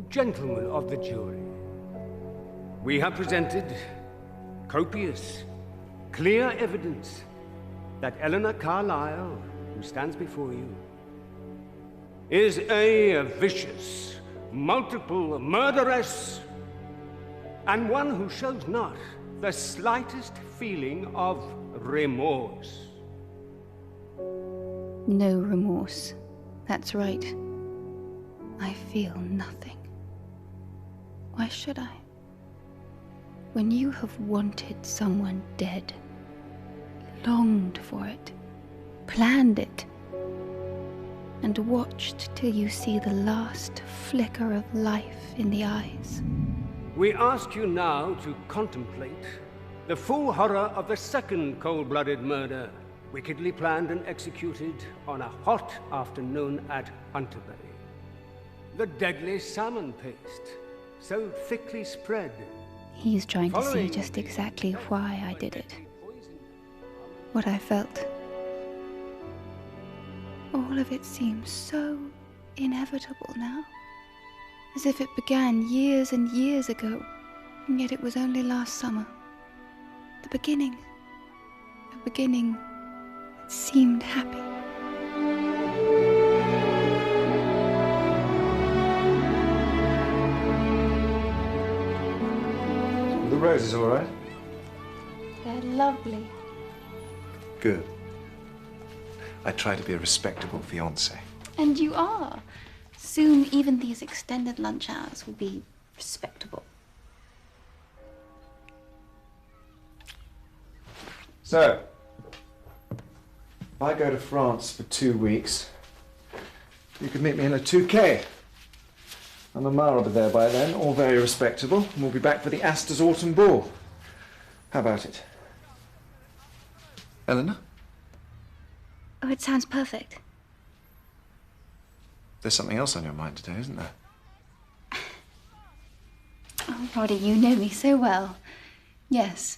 Gentlemen of the jury, we have presented copious, clear evidence that Elinor Karlaj, who stands before you, is a vicious, multiple murderess, and one who shows not the slightest feeling of remorse. No remorse. That's right. I feel nothing. Why should I? When you have wanted someone dead, longed for it, planned it, and watched till you see the last flicker of life in the eyes. We ask you now to contemplate the full horror of the second cold-blooded murder, wickedly planned and executed on a hot afternoon at Hunterbury. The deadly salmon paste, so thickly spread. He's trying to see just exactly why I did it. What I felt. All of it seems so inevitable now. As if it began years and years ago, and yet it was only last summer. The beginning that seemed happy. The roses all right? They're lovely. Good. I try to be a respectable fiancé. And you are. Soon, even these extended lunch hours will be respectable. So, if I go to France for 2 weeks, you could meet me in a 2K. And Mamma will be there by then, all very respectable, and we'll be back for the Astor's autumn ball. How about it? Eleanor? Oh, it sounds perfect. There's something else on your mind today, isn't there? Oh, Roddy, you know me so well. Yes.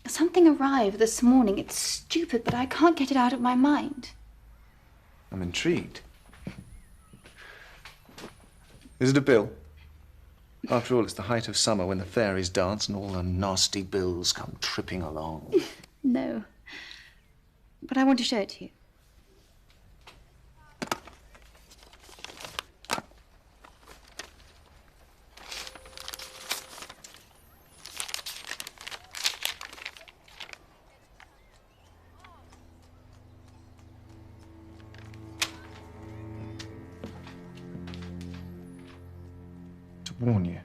Something arrived this morning. It's stupid, but I can't get it out of my mind. I'm intrigued. Is it a bill? After all, it's the height of summer when the fairies dance and all the nasty bills come tripping along. No. But I want to show it to you. Warn you.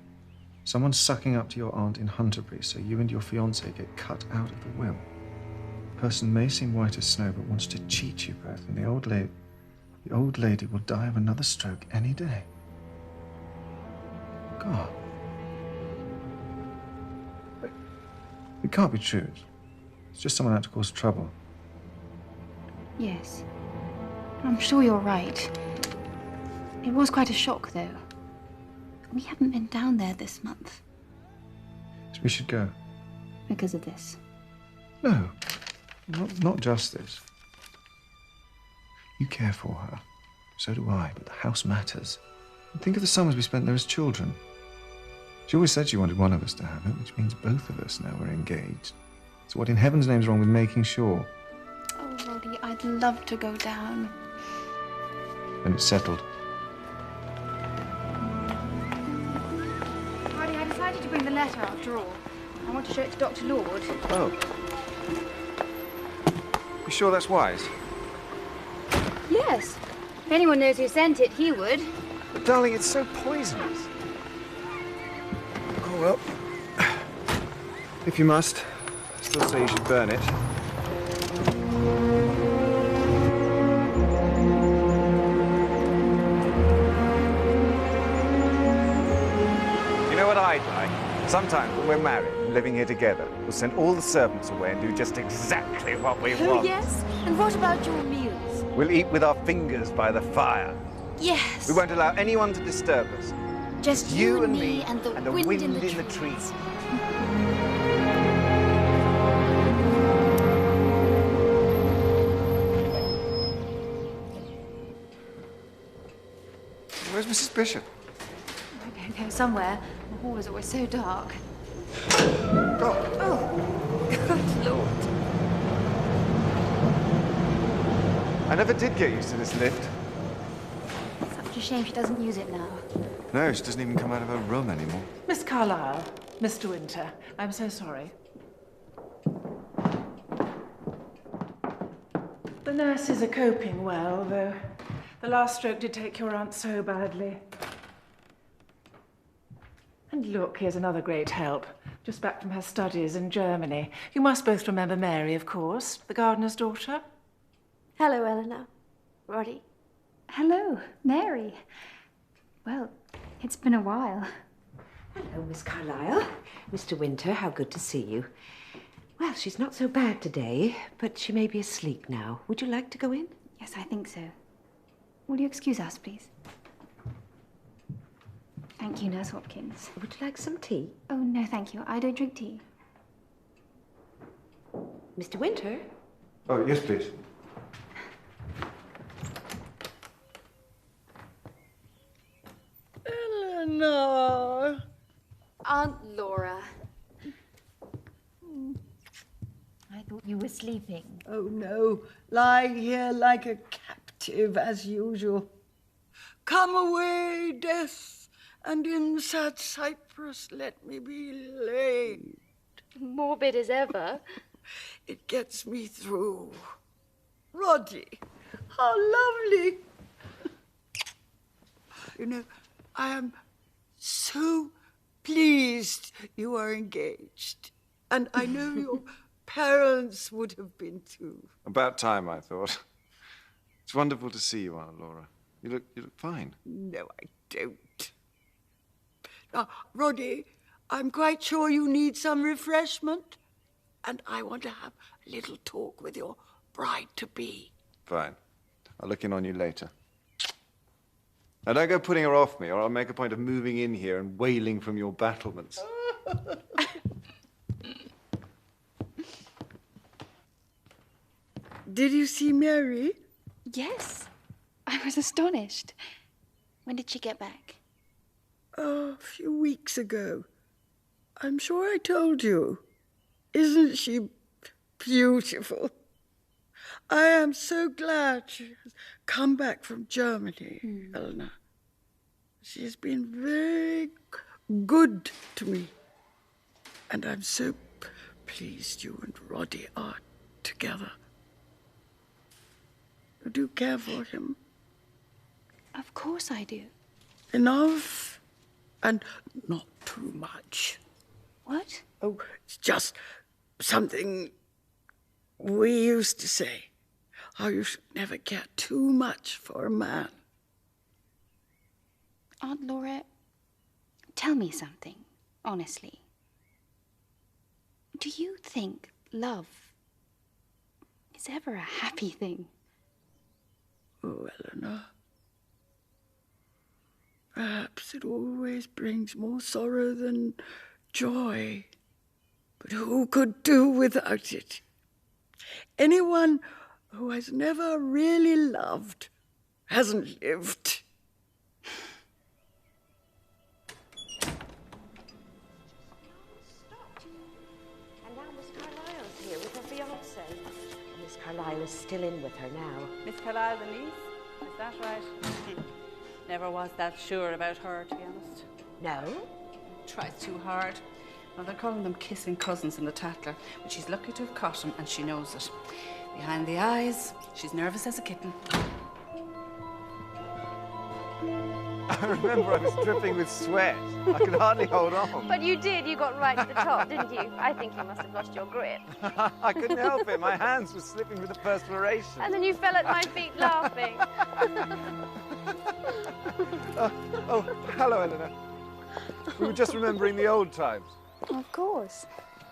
Someone's sucking up to your aunt in Hunterbury, so you and your fiancé get cut out of the will. The person may seem white as snow, but wants to cheat you both, and the old lady will die of another stroke any day. God. It can't be true. It's just someone out to cause trouble. Yes. I'm sure you're right. It was quite a shock, though. We haven't been down there this month. So we should go. Because of this? No, not just this. You care for her. So do I, but the house matters. And think of the summers we spent there as children. She always said she wanted one of us to have it, which means both of us now we're engaged. So what in heaven's name's wrong with making sure? Oh, Roddy, I'd love to go down. Then it's settled. I decided to bring the letter after all. I want to show it to Dr. Lord. Oh. You sure that's wise? Yes. If anyone knows who sent it, he would. But darling, it's so poisonous. Oh, well. If you must, I still say you should burn it. I'd like. Sometimes when we're married and living here together, we'll send all the servants away and do just exactly what we want. Oh, yes? And what about your meals? We'll eat with our fingers by the fire. Yes. We won't allow anyone to disturb us. Just you and me and the wind in the trees. Where's Mrs. Bishop? Go somewhere. The hall is always so dark. Oh. Oh, good Lord. I never did get used to this lift. Such a shame she doesn't use it now. No, she doesn't even come out of her room anymore. Miss Carlyle, Mr. Winter, I'm so sorry. The nurses are coping well, though the last stroke did take your aunt so badly. And look, here's another great help. Just back from her studies in Germany. You must both remember Mary, of course, the gardener's daughter. Hello, Eleanor. Roddy. Hello, Mary. Well, it's been a while. Hello, Miss Carlyle. Mr. Winter, how good to see you. Well, she's not so bad today, but she may be asleep now. Would you like to go in? Yes, I think so. Will you excuse us, please? Thank you, Nurse Hopkins. Would you like some tea? Oh, no, thank you. I don't drink tea. Mr. Winter? Oh, yes, please. Eleanor. Aunt Laura. I thought you were sleeping. Oh, no. Lying here like a captive, as usual. Come away, death, and in sad Cypress let me be laid. Morbid as ever. It gets me through. Roddy, how lovely. You know, I am so pleased you are engaged. And I know your parents would have been too. About time, I thought. It's wonderful to see you, Aunt Laura. You look fine. No, I don't. Now, Roddy, I'm quite sure you need some refreshment. And I want to have a little talk with your bride-to-be. Fine. I'll look in on you later. Now, don't go putting her off me, or I'll make a point of moving in here and wailing from your battlements. Did you see Mary? Yes. I was astonished. When did she get back? Oh, a few weeks ago. I'm sure I told you. Isn't she beautiful? I am so glad she has come back from Germany, Eleanor. She has been very good to me. And I'm so pleased you and Roddy are together. You do care for him? Of course I do. Enough, and not too much. What? Oh, it's just something we used to say. How you should never care too much for a man. Aunt Laura, tell me something, honestly. Do you think love is ever a happy thing? Oh, Eleanor. Perhaps it always brings more sorrow than joy. But who could do without it? Anyone who has never really loved hasn't lived. And now Miss Carlyle's here with her fiancé. Miss Carlyle is still in with her now. Miss Carlyle, the niece? Is that right? Never was that sure about her, to be honest. No? Tries too hard. Well, they're calling them kissing cousins in the Tatler, but she's lucky to have caught him, and she knows it. Behind the eyes, she's nervous as a kitten. I remember I was dripping with sweat. I could hardly hold on. But you did. You got right to the top, didn't you? I think you must have lost your grip. I couldn't help it. My hands were slipping with the perspiration. And then you fell at my feet laughing. Oh, hello, Eleanor. We were just remembering the old times. Of course.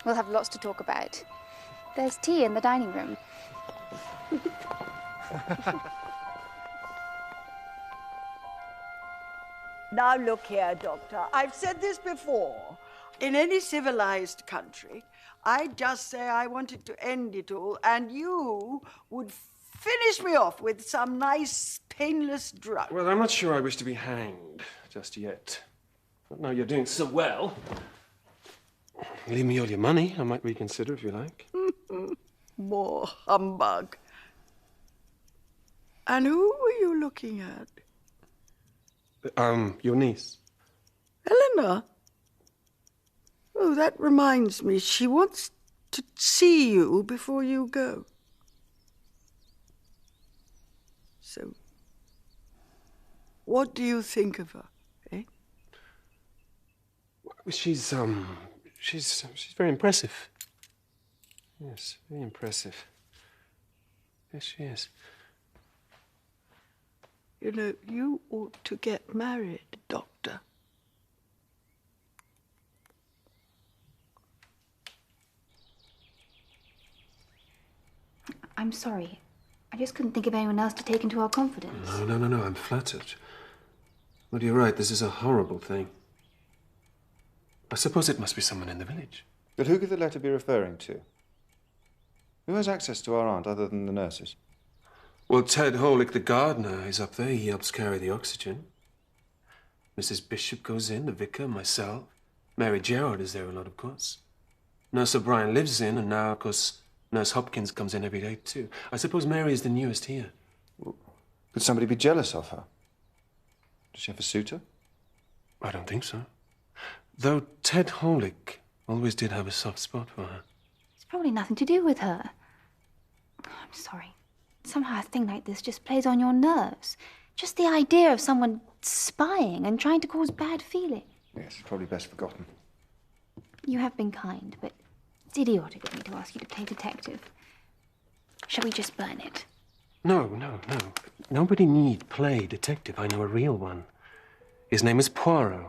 We'll have lots to talk about. There's tea in the dining room. Now look here, Doctor. I've said this before. In any civilized country, I'd just say I wanted to end it all, and you would finish me off with some nice, painless drug. Well, I'm not sure I wish to be hanged just yet. But now you're doing so well. Leave me all your money. I might reconsider if you like. More humbug. And who were you looking at? Your niece. Elinor? Oh, that reminds me. She wants to see you before you go. So, what do you think of her, eh? She's very impressive. Yes, very impressive. Yes, she is. You know, you ought to get married, Doctor. I'm sorry. I just couldn't think of anyone else to take into our confidence. No, I'm flattered. But you're right, this is a horrible thing. I suppose it must be someone in the village. But who could the letter be referring to? Who has access to our aunt other than the nurses? Well, Ted Holick, the gardener, is up there. He helps carry the oxygen. Mrs. Bishop goes in, the vicar, myself. Mary Gerard is there a lot, of course. Nurse O'Brien lives in, and now, of course, Nurse Hopkins comes in every day, too. I suppose Mary is the newest here. Could somebody be jealous of her? Does she have a suitor? I don't think so. Though Ted Holick always did have a soft spot for her. It's probably nothing to do with her. I'm sorry. Somehow a thing like this just plays on your nerves. Just the idea of someone spying and trying to cause bad feeling. Yes, it's probably best forgotten. You have been kind, but it's idiotic of me to ask you to play detective. Shall we just burn it? No. Nobody need play detective. I know a real one. His name is Poirot.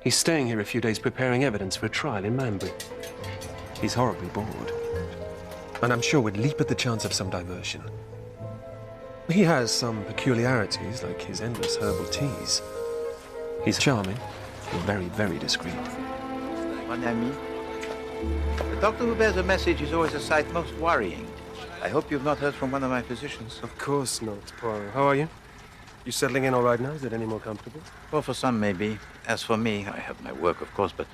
He's staying here a few days preparing evidence for a trial in Manbury. He's horribly bored. And I'm sure would leap at the chance of some diversion. He has some peculiarities, like his endless herbal teas. He's charming, and very, very discreet. Mon ami, the doctor who bears a message is always a sight most worrying. I hope you've not heard from one of my physicians. Of course not, Poirot. How are you? You settling in all right now? Is it any more comfortable? Well, for some, maybe. As for me, I have my work, of course, but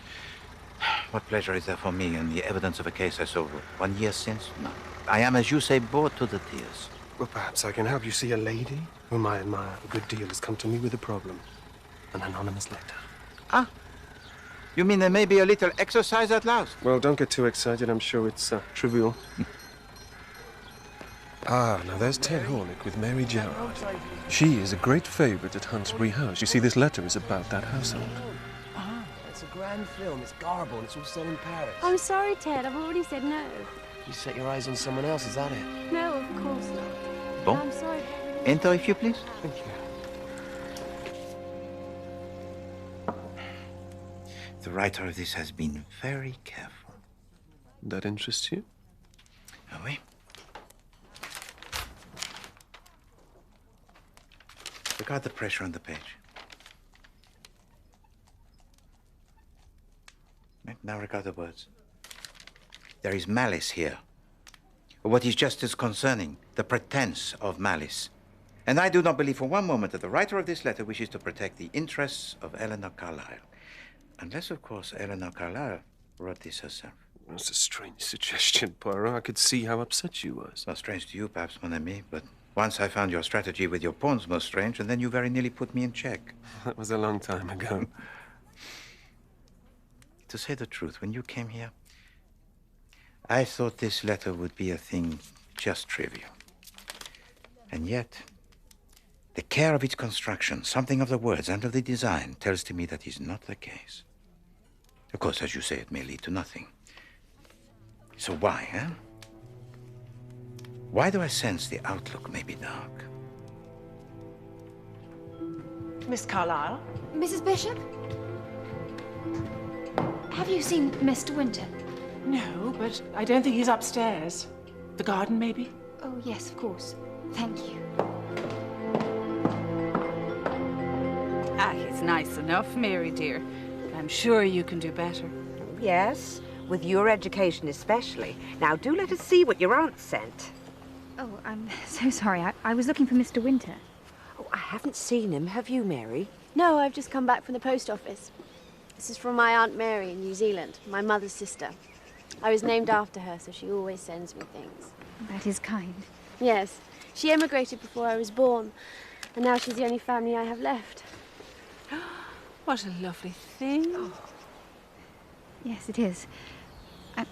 what pleasure is there for me in the evidence of a case I solved 1 year since? No. I am, as you say, bored to the tears. Well, perhaps I can help you see a lady whom I admire a good deal has come to me with a problem. An anonymous letter. Ah. You mean there may be a little exercise at last? Well, don't get too excited. I'm sure it's trivial. Now there's Ted Holick with Mary Gerard. She is a great favorite at Hunsbury House. You see, this letter is about that household. It's a grand film. It's garble, and it's all set in Paris. I'm sorry, Ted. I've already said no. You set your eyes on someone else, is that it? No, of course not. Bon. I'm sorry. Enter, if you please. Thank you. The writer of this has been very careful. That interests you? Oh, oui. Regard the pressure on the page. Now regard the words. There is malice here. What is just as concerning, the pretense of malice. And I do not believe for one moment that the writer of this letter wishes to protect the interests of Elinor Karlaj. Unless, of course, Elinor Karlaj wrote this herself. That's a strange suggestion, Poirot. I could see how upset you was. Not strange to you, perhaps, mon ami, but once I found your strategy with your pawns most strange, and then you very nearly put me in check. That was a long time ago. To say the truth, when you came here, I thought this letter would be a thing just trivial. And yet, the care of its construction, something of the words and of the design, tells to me that is not the case. Of course, as you say, it may lead to nothing. So why, eh? Why do I sense the outlook may be dark? Miss Carlyle? Mrs. Bishop? Have you seen Mr. Winter? No, but I don't think he's upstairs. The garden, maybe? Oh, yes, of course. Thank you. He's nice enough, Mary dear. I'm sure you can do better. Yes, with your education especially. Now, do let us see what your aunt sent. Oh, I'm so sorry. I was looking for Mr. Winter. Oh, I haven't seen him, have you, Mary? No, I've just come back from the post office. This is from my Aunt Mary in New Zealand, my mother's sister. I was named after her, so she always sends me things. That is kind. Yes. She emigrated before I was born, and now she's the only family I have left. What a lovely thing. Oh. Yes, it is.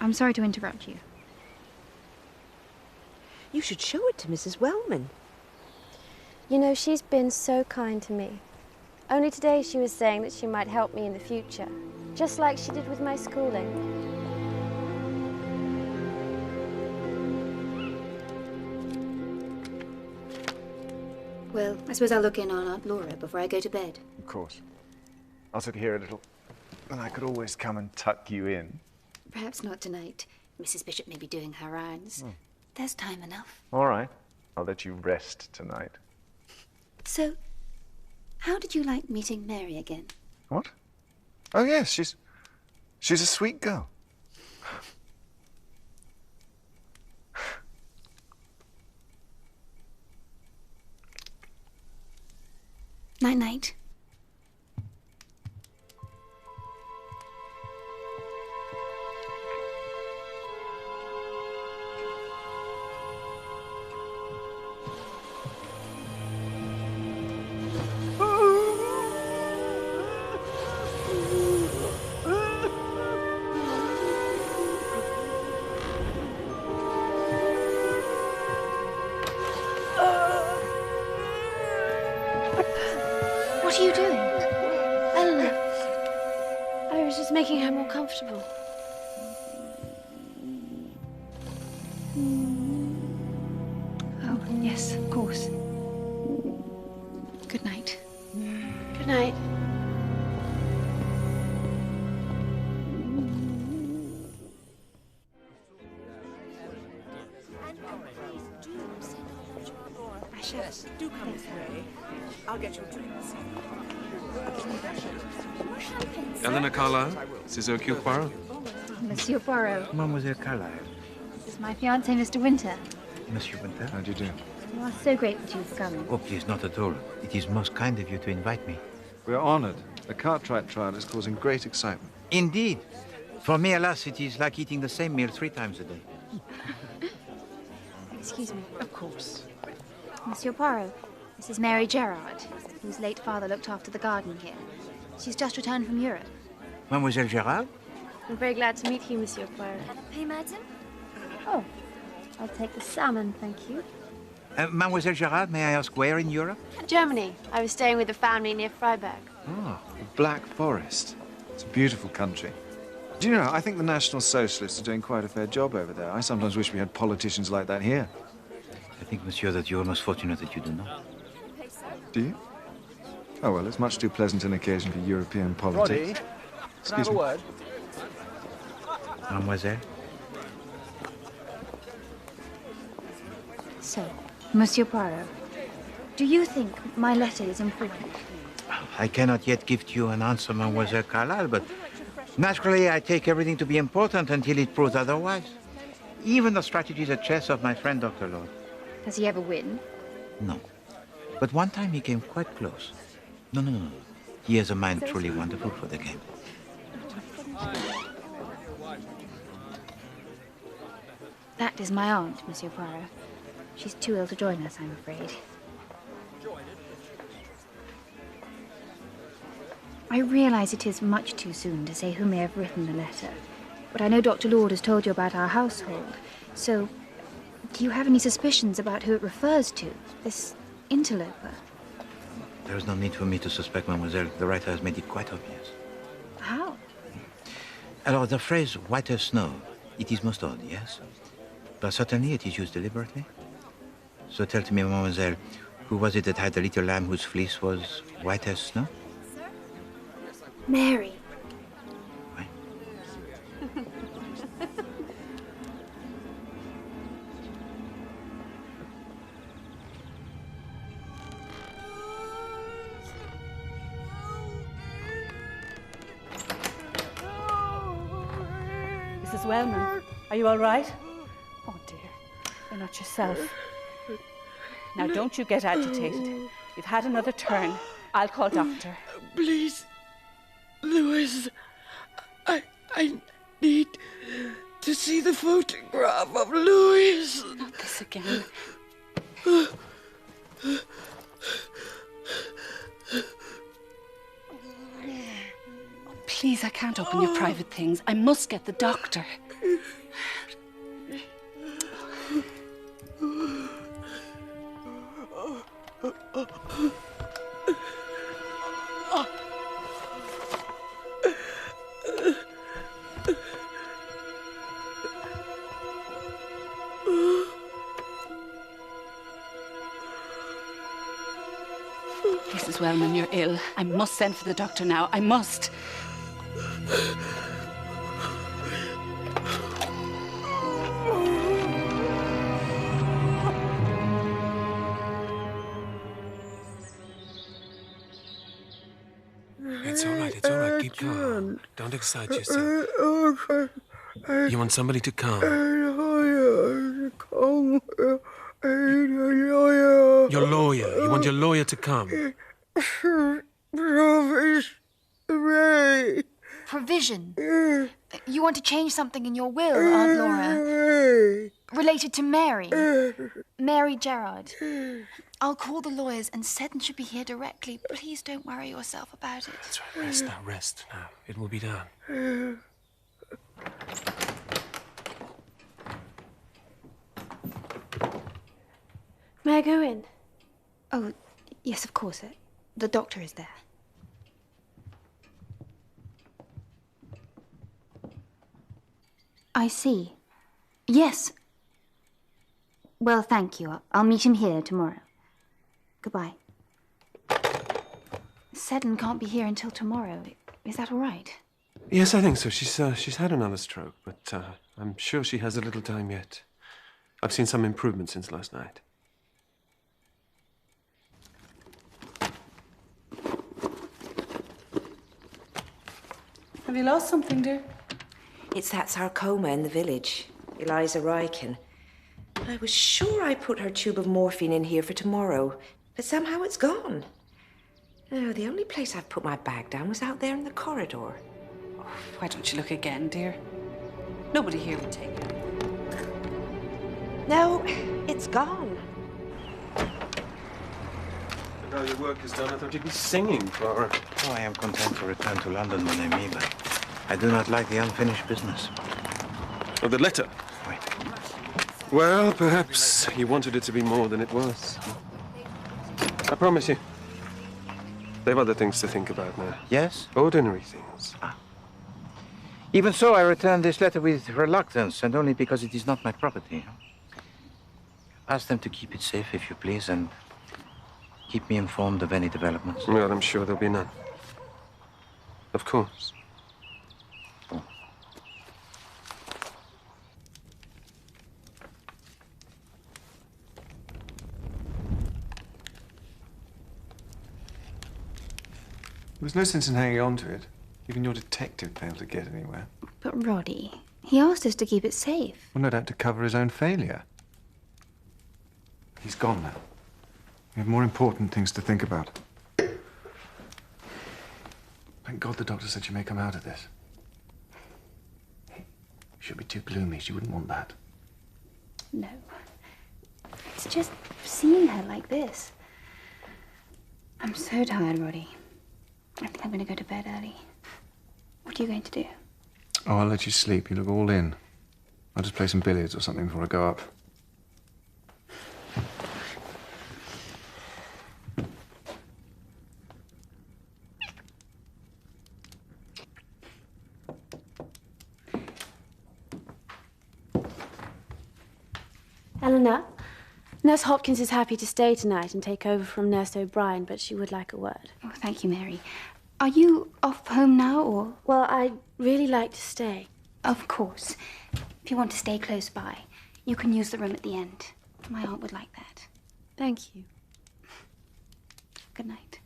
I'm sorry to interrupt you. You should show it to Mrs. Wellman. You know, she's been so kind to me. Only today she was saying that she might help me in the future, just like she did with my schooling. Well, I suppose I'll look in on Aunt Laura before I go to bed. Of course. I'll sit here a little, and I could always come and tuck you in. Perhaps not tonight. Mrs. Bishop may be doing her rounds. Oh. There's time enough. All right. I'll let you rest tonight. So, how did you like meeting Mary again? What? Oh, yes, she's a sweet girl. Night-night. What are you doing? Elinor. I was just making her more comfortable. Oh, yes, of course. Good night. Good night. Yes, do come this way. I'll get you drinks. Elinor Karlaj, this is Herkul Poaro. Monsieur Poirot. Mademoiselle Karlaj. This is my fiancé, Mr. Winter. Monsieur Winter. How do you do? You are so great that you've come. Oh, please, not at all. It is most kind of you to invite me. We're honored. The Cartwright trial is causing great excitement. Indeed. For me, alas, it is like eating the same meal 3 times a day. Excuse me. Of course. Monsieur Poirot, this is Mary Gerard, whose late father looked after the garden here. She's just returned from Europe. Mademoiselle Gerard? I'm very glad to meet you, Monsieur Poirot. Hey, madam? Oh, I'll take the salmon, thank you. Mademoiselle Gerard, may I ask where in Europe? Germany. I was staying with a family near Freiburg. Ah, the Black Forest. It's a beautiful country. Do you know, I think the National Socialists are doing quite a fair job over there. I sometimes wish we had politicians like that here. I think, monsieur, that you're most fortunate that you do not. Do you? Oh, well, it's much too pleasant an occasion for European politics. Roddy, Excuse can me. I have a word? Mademoiselle? So, Monsieur Poirot, do you think my letter is important? I cannot yet give you an answer, Mademoiselle Karlaj, but naturally I take everything to be important until it proves otherwise. Even the strategies at chess of my friend Dr. Lord. Does he ever win? No. But one time he came quite close. No. He has a mind truly wonderful for the game. That is my aunt, Monsieur Poirot. She's too ill to join us, I'm afraid. I realize it is much too soon to say who may have written the letter, but I know Dr. Lord has told you about our household, so do you have any suspicions about who it refers to, this interloper? There is no need for me to suspect, mademoiselle. The writer has made it quite obvious. How? Alors, the phrase white as snow, it is most odd, yes? But certainly it is used deliberately. So tell to me, mademoiselle, who was it that had the little lamb whose fleece was white as snow? Mary. Right. Mrs. Wellman, are you all right? Oh, dear. You're not yourself. Now, don't you get agitated. You've had another turn. I'll call doctor. Please, Louis, I need to see the photograph of Louis. Not this again. Please, I can't open your private things. I must get the doctor. Mrs. Wellman, you're ill. I must send for the doctor now. I must. It's all right, keep calm. Don't excite yourself. You want somebody to come? Your lawyer. You want your lawyer to come? Provision? You want to change something in your will, Aunt Laura? Related to Mary? Mary Gerard? I'll call the lawyers and Seddon should be here directly. Please don't worry yourself about it. That's right. Rest now. It will be done. May I go in? Oh, yes, of course. The doctor is there. I see. Yes. Well, thank you. I'll meet him here tomorrow. Goodbye. Seddon can't be here until tomorrow. Is that all right? Yes, I think so. She's had another stroke, but I'm sure she has a little time yet. I've seen some improvement since last night. Have you lost something, dear? It's that sarcoma in the village, Eliza Ryken. I was sure I put her tube of morphine in here for tomorrow, but somehow it's gone. Oh, the only place I've put my bag down was out there in the corridor. Oh, why don't you look again, dear? Nobody here would take it. No, it's gone. And now your work is done, I thought you'd be singing, Clara. Oh, I am content to return to London, mon ami, but I do not like the unfinished business. Oh, the letter? Wait. Well, perhaps you wanted it to be more than it was. I promise you. They have other things to think about now. Yes? Ordinary things. Even so, I returned this letter with reluctance, and only because it is not my property. Ask them to keep it safe, if you please, and keep me informed of any developments. Well, I'm sure there'll be none. Of course. Oh. There's no sense in hanging on to it. Even your detective failed to get anywhere. But Roddy, he asked us to keep it safe. Well, no doubt to cover his own failure. He's gone now. We have more important things to think about. Thank God the doctor said she may come out of this. She'll be too gloomy. She wouldn't want that. No. It's just seeing her like this. I'm so tired, Roddy. I think I'm going to go to bed early. What are you going to do? Oh, I'll let you sleep. You look all in. I'll just play some billiards or something before I go up. Eleanor, Nurse Hopkins is happy to stay tonight and take over from Nurse O'Brien, but she would like a word. Oh, thank you, Mary. Are you off home now, or...? Well, I'd really like to stay. Of course. If you want to stay close by, you can use the room at the end. My aunt would like that. Thank you. Good night.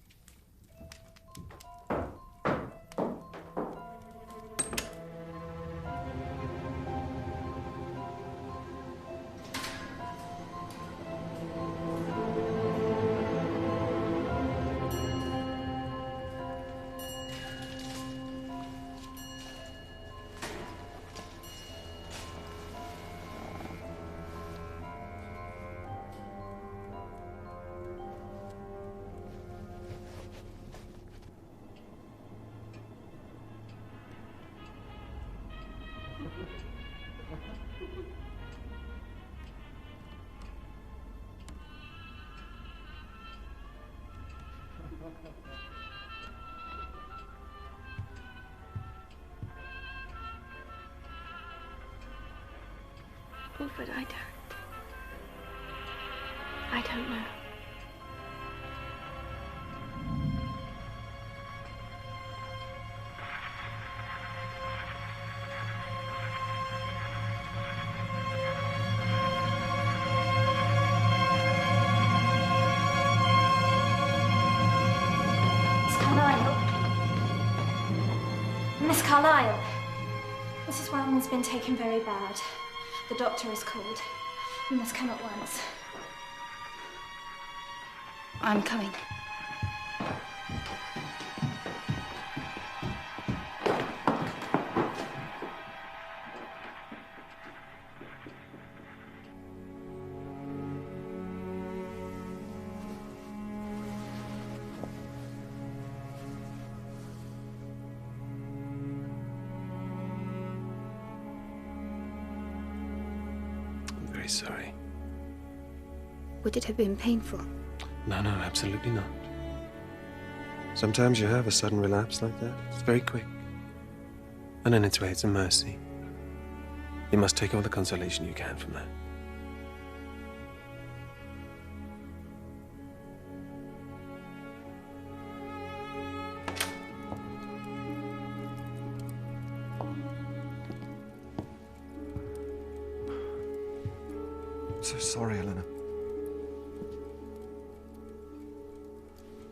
Wilfred, I don't know. Miss Carlyle, Mrs. Wellman's been taken very bad. The doctor is called. You must come at once. I'm coming. Sorry. Would it have been painful? No, absolutely not. Sometimes you have a sudden relapse like that. It's very quick. And in its way, it's a mercy. You must take all the consolation you can from that. I'm so sorry, Eleanor.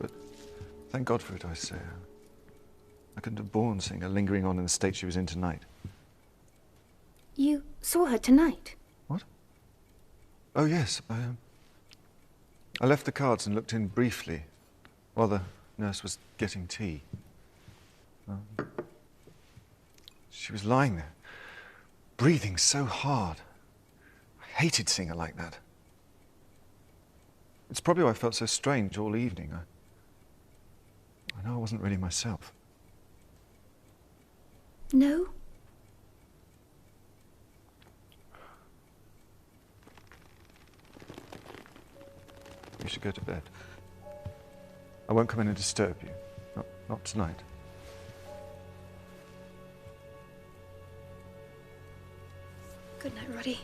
But thank God for it, I say. I couldn't have borne seeing her lingering on in the state she was in tonight. You saw her tonight? What? Oh, yes. I left the cards and looked in briefly while the nurse was getting tea. She was lying there, breathing so hard. I hated seeing her like that. It's probably why I felt so strange all evening. I know I wasn't really myself. No? You should go to bed. I won't come in and disturb you. Not tonight. Good night, Roddy.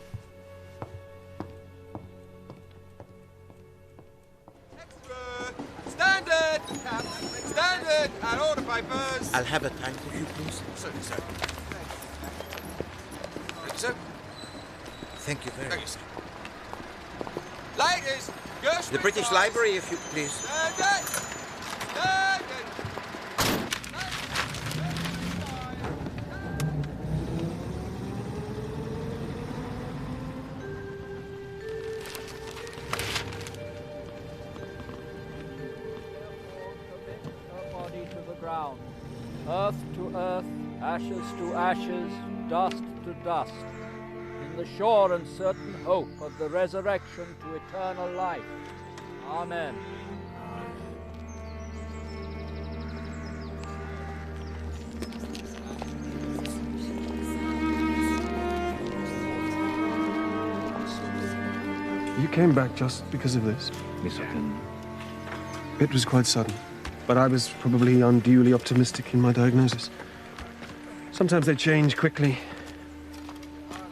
Standard! Standard! And order papers! I'll have a time for you, please. Certainly, sir. Thank you, sir. Thank you very much. Thank you, sir. Ladies, just The British Library, if you please. Standard! Standard! Earth to earth, ashes to ashes, dust to dust, in the sure and certain hope of the resurrection to eternal life. Amen. You came back just because of this? Yes, I can. It was quite sudden, but I was probably unduly optimistic in my diagnosis. Sometimes they change quickly.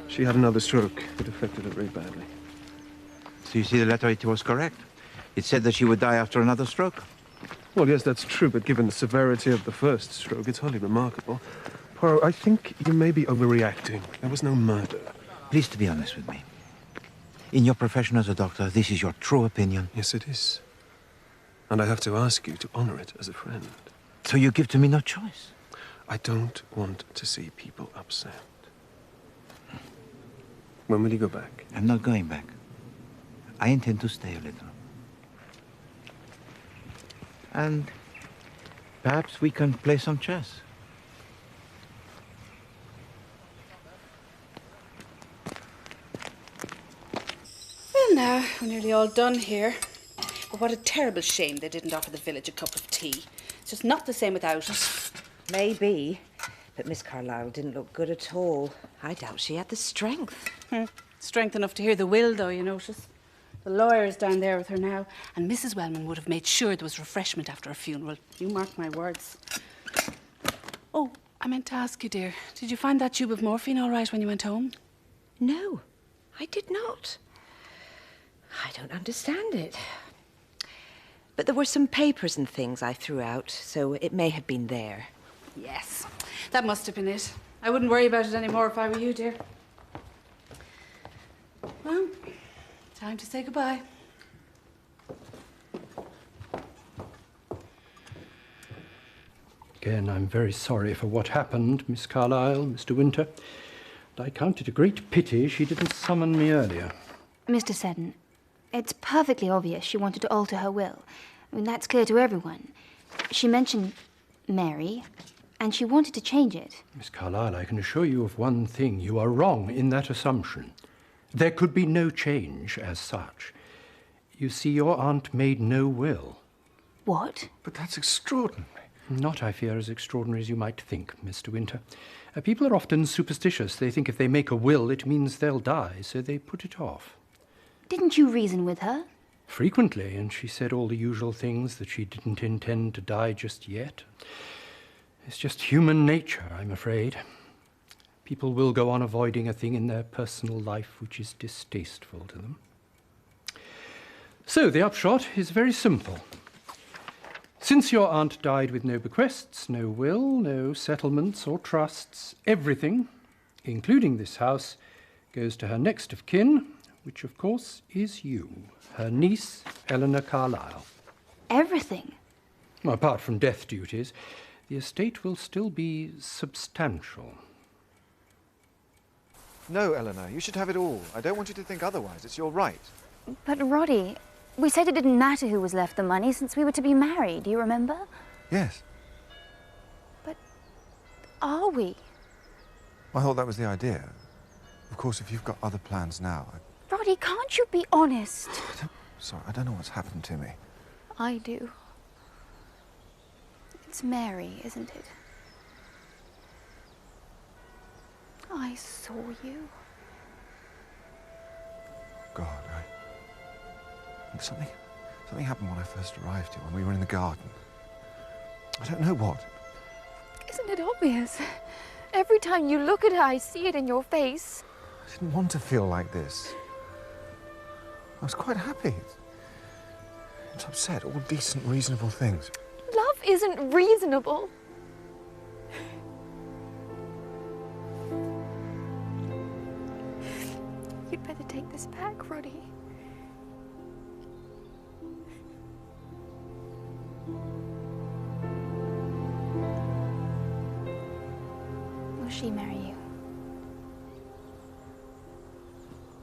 She had another stroke. It affected her very badly. So you see the letter, it was correct. It said that she would die after another stroke. Well, yes, that's true, but given the severity of the first stroke, it's hardly remarkable. Poirot, I think you may be overreacting. There was no murder. Please to be honest with me. In your profession as a doctor, this is your true opinion? Yes, it is. And I have to ask you to honor it as a friend. So you give to me no choice? I don't want to see people upset. When will you go back? I'm not going back. I intend to stay a little. And perhaps we can play some chess. Well, now, we're nearly all done here. But what a terrible shame they didn't offer the village a cup of tea. It's just not the same without it. Maybe, but Miss Carlyle didn't look good at all. I doubt she had the strength. Strength enough to hear the will, though, you notice. The lawyer's down there with her now, and Mrs. Wellman would have made sure there was refreshment after her funeral. You mark my words. Oh, I meant to ask you, dear, did you find that tube of morphine all right when you went home? No, I did not. I don't understand it. But there were some papers and things I threw out, so it may have been there. Yes, that must have been it. I wouldn't worry about it anymore if I were you, dear. Well, time to say goodbye. Again, I'm very sorry for what happened, Miss Carlyle, Mr. Winter. I count it a great pity she didn't summon me earlier. Mr. Seddon, it's perfectly obvious she wanted to alter her will. I mean, that's clear to everyone. She mentioned Mary, and she wanted to change it. Miss Carlyle, I can assure you of one thing. You are wrong in that assumption. There could be no change as such. You see, your aunt made no will. What? But that's extraordinary. Not, I fear, as extraordinary as you might think, Mr. Winter. People are often superstitious. They think if they make a will, it means they'll die, so they put it off. Didn't you reason with her? Frequently, and she said all the usual things, that she didn't intend to die just yet. It's just human nature, I'm afraid. People will go on avoiding a thing in their personal life which is distasteful to them. So the upshot is very simple. Since your aunt died with no bequests, no will, no settlements or trusts, everything, including this house, goes to her next of kin, which of course is you, her niece, Elinor Karlaj. Everything? Well, apart from death duties, the estate will still be substantial. No, Elinor, you should have it all. I don't want you to think otherwise. It's your right. But Roddy, we said it didn't matter who was left the money since we were to be married, do you remember? Yes. But are we? I thought that was the idea. Of course, if you've got other plans now... Roddy, can't you be honest? Sorry, I don't know what's happened to me. I do. It's Mary, isn't it? I saw you. God, something happened when I first arrived here, when we were in the garden. I don't know what. Isn't it obvious? Every time you look at her, I see it in your face. I didn't want to feel like this. I was quite happy. It's upset, all decent, reasonable things. Love isn't reasonable. You'd better take this back, Roddy. Will she marry you?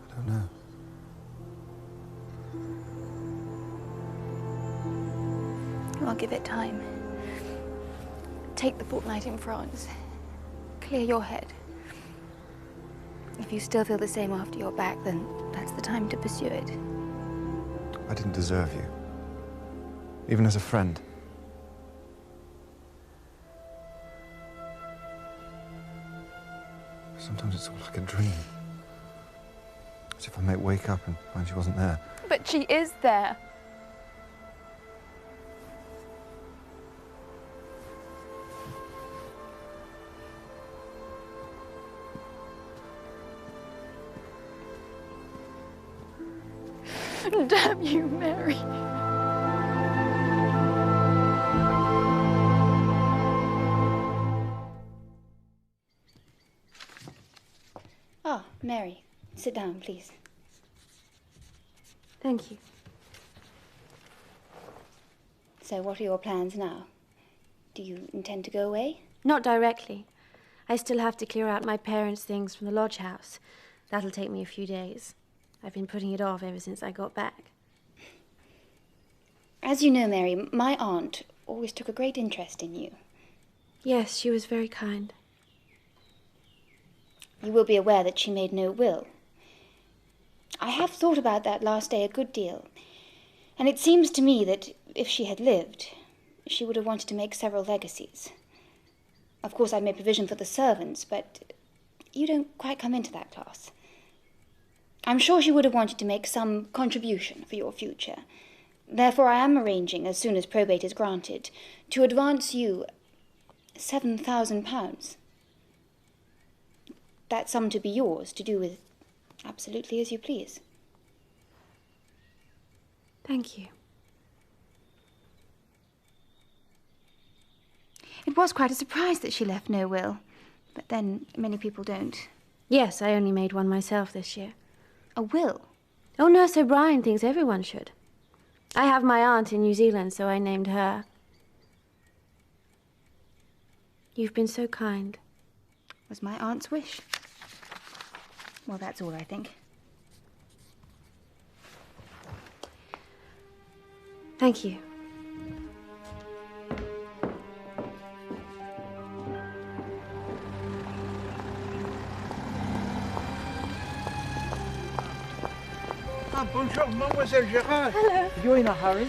I don't know. I'll give it time. Take the fortnight in France. Clear your head. If you still feel the same after you're back, then that's the time to pursue it. I didn't deserve you. Even as a friend. Sometimes it's all like a dream. As if I might wake up and find she wasn't there. But she is there. Damn you, Mary. Ah, Mary. Sit down, please. Thank you. So what are your plans now? Do you intend to go away? Not directly. I still have to clear out my parents' things from the lodge house. That'll take me a few days. I've been putting it off ever since I got back. As you know, Mary, my aunt always took a great interest in you. Yes, she was very kind. You will be aware that she made no will. I have thought about that last day a good deal, and it seems to me that if she had lived, she would have wanted to make several legacies. Of course, I made provision for the servants, but you don't quite come into that class. I'm sure she would have wanted to make some contribution for your future. Therefore, I am arranging, as soon as probate is granted, to advance you £7,000. That sum to be yours, to do with absolutely as you please. Thank you. It was quite a surprise that she left no will, but then many people don't. Yes, I only made one myself this year. A will? Oh, Nurse O'Brien thinks everyone should. I have my aunt in New Zealand, so I named her. You've been so kind. It was my aunt's wish. Well, that's all, I think. Thank you. Bonjour, Mademoiselle Gérard. Hello. You're in a hurry?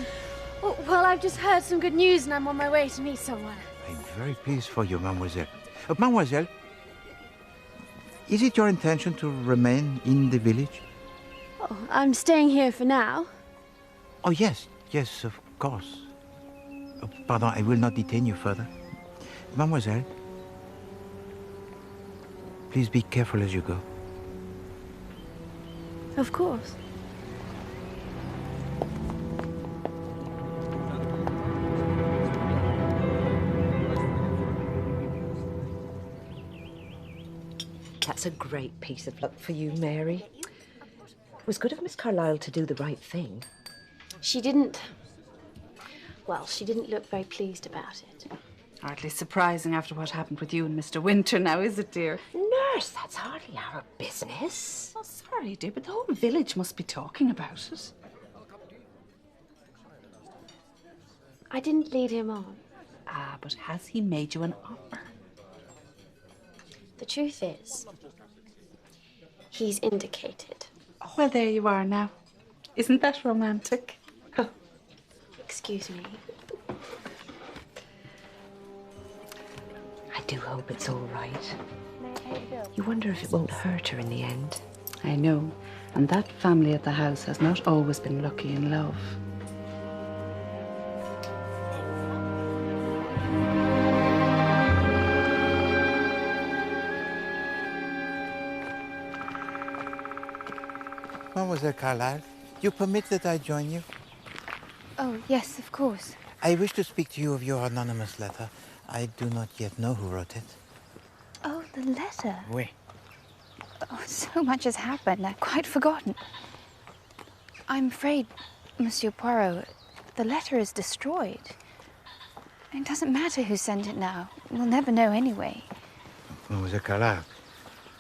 Well, I've just heard some good news and I'm on my way to meet someone. I'm very pleased for you, Mademoiselle. Mademoiselle, is it your intention to remain in the village? Oh, I'm staying here for now. Oh, yes, of course. Pardon, I will not detain you further. Mademoiselle, please be careful as you go. Of course. That's a great piece of luck for you, Mary. It was good of Miss Carlyle to do the right thing. She didn't look very pleased about it. Hardly surprising after what happened with you and Mr. Winter now, is it, dear? Nurse, that's hardly our business. Oh, sorry, dear, but the whole village must be talking about it. I didn't lead him on. Ah, but has he made you an offer? The truth is, he's indicated. Oh, well, there you are now. Isn't that romantic? Excuse me. I do hope it's all right. You wonder if it won't hurt her in the end. I know. And that family at the house has not always been lucky in love. Mademoiselle Carlyle, you permit that I join you? Oh, yes, of course. I wish to speak to you of your anonymous letter. I do not yet know who wrote it. Oh, the letter. Oui. Oh, so much has happened. I've quite forgotten. I'm afraid, Monsieur Poirot, the letter is destroyed. It doesn't matter who sent it now. We'll never know anyway. Mademoiselle Carlyle,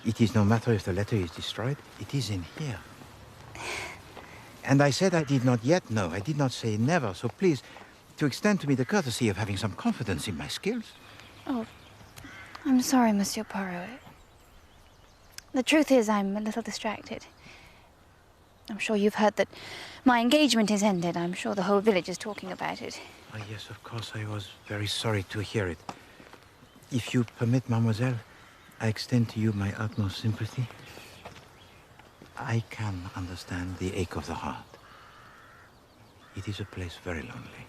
it is no matter if the letter is destroyed. It is in here. And I said I did not yet know. I did not say never. So please, to extend to me the courtesy of having some confidence in my skills. Oh, I'm sorry, Monsieur Poirot. The truth is, I'm a little distracted. I'm sure you've heard that my engagement is ended. I'm sure the whole village is talking about it. Oh, yes, of course. I was very sorry to hear it. If you permit, mademoiselle, I extend to you my utmost sympathy. I can understand the ache of the heart. It is a place very lonely.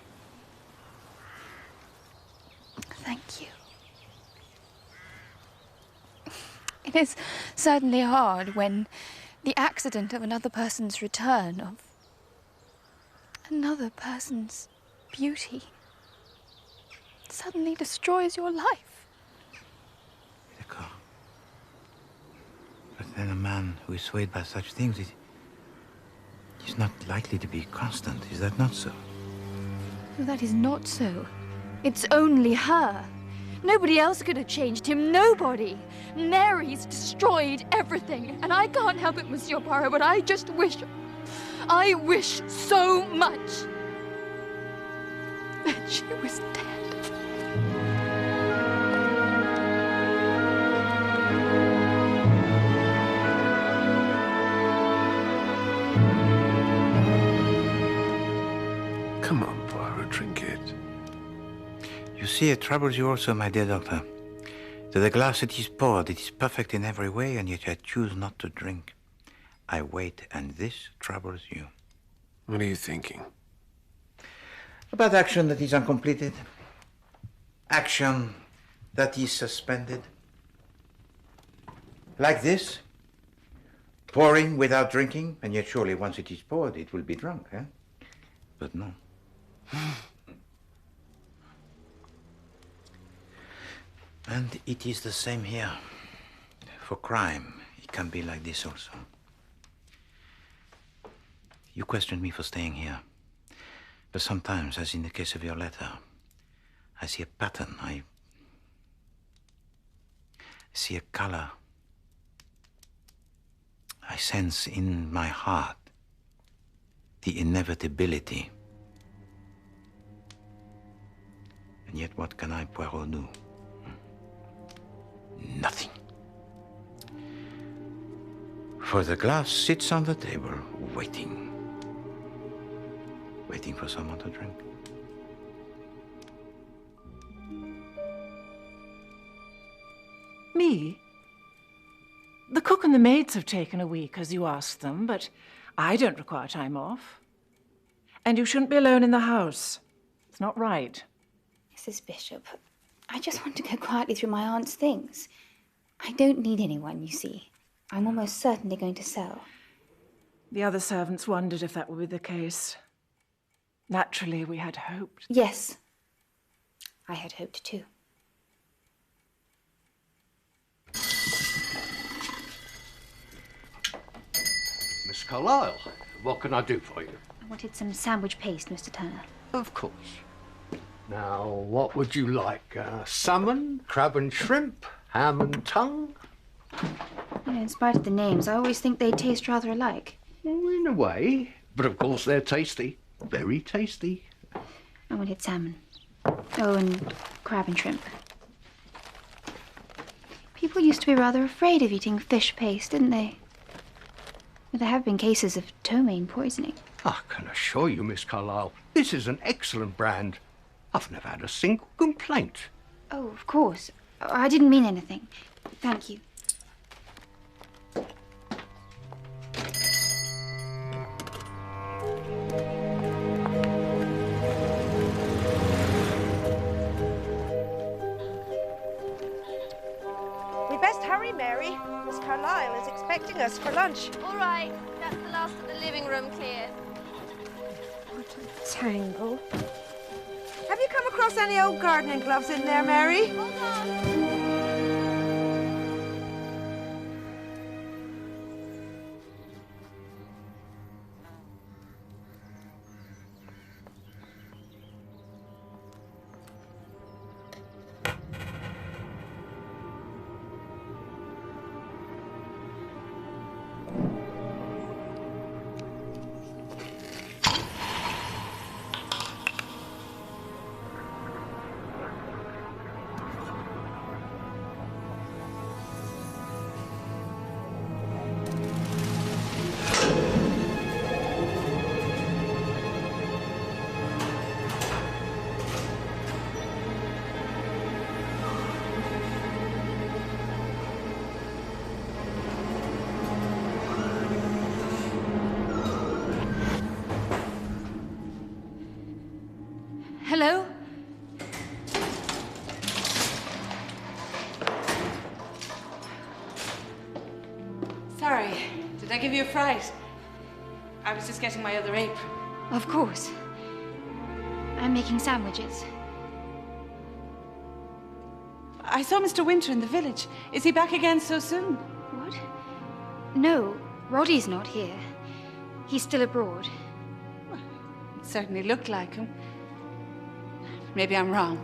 Thank you. It is certainly hard when the accident of another person's return, of another person's beauty, suddenly destroys your life. But then a man who is swayed by such things is not likely to be constant. Is that not so? No, that is not so. It's only her. Nobody else could have changed him. Nobody. Mary's destroyed everything. And I can't help it, Monsieur Poirot, but I just wish... I wish so much that she was dead. Come on, Poirot, drink it. You see, it troubles you also, my dear doctor. To the glass it is poured, it is perfect in every way, and yet I choose not to drink. I wait, and this troubles you. What are you thinking? About action that is uncompleted. Action that is suspended. Like this. Pouring without drinking, and yet surely once it is poured, it will be drunk, eh? But no. And it is the same here. For crime, it can be like this also. You questioned me for staying here. But sometimes, as in the case of your letter, I see a pattern. I see a color. I sense in my heart the inevitability. And yet what can I, Poirot, do? Nothing. For the glass sits on the table, waiting. Waiting for someone to drink. Me? The cook and the maids have taken a week, as you asked them, but I don't require time off. And you shouldn't be alone in the house. It's not right. Mrs. Bishop, I just want to go quietly through my aunt's things. I don't need anyone, you see. I'm almost certainly going to sell. The other servants wondered if that would be the case. Naturally, we had hoped. Yes, I had hoped too. Miss Carlyle, what can I do for you? I wanted some sandwich paste, Mr. Turner. Of course. Now, what would you like? Salmon, crab and shrimp, ham and tongue? You know, in spite of the names, I always think they taste rather alike. Well, in a way. But of course they're tasty. Very tasty. I wanted salmon. Oh, and crab and shrimp. People used to be rather afraid of eating fish paste, didn't they? But there have been cases of ptomaine poisoning. I can assure you, Miss Carlyle, this is an excellent brand. I've never had a single complaint. Oh, of course. I didn't mean anything. Thank you. We'd best hurry, Mary. Miss Carlyle is expecting us for lunch. All right, that's the last of the living room cleared. What a tangle. Have you come across any old gardening gloves in there, Mary? Hold on. Hello? Sorry, did I give you a fright? I was just getting my other apron. Of course. I'm making sandwiches. I saw Mr. Winter in the village. Is he back again so soon? What? No, Roddy's not here. He's still abroad. Well, it certainly looked like him. Maybe I'm wrong.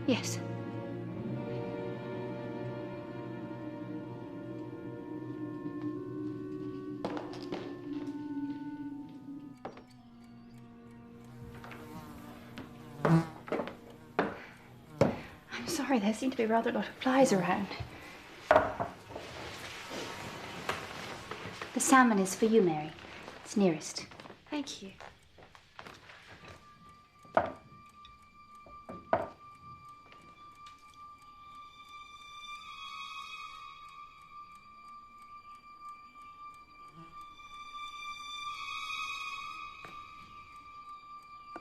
Yes. I'm sorry, there seem to be rather a lot of flies around. The salmon is for you, Mary. It's nearest. Thank you.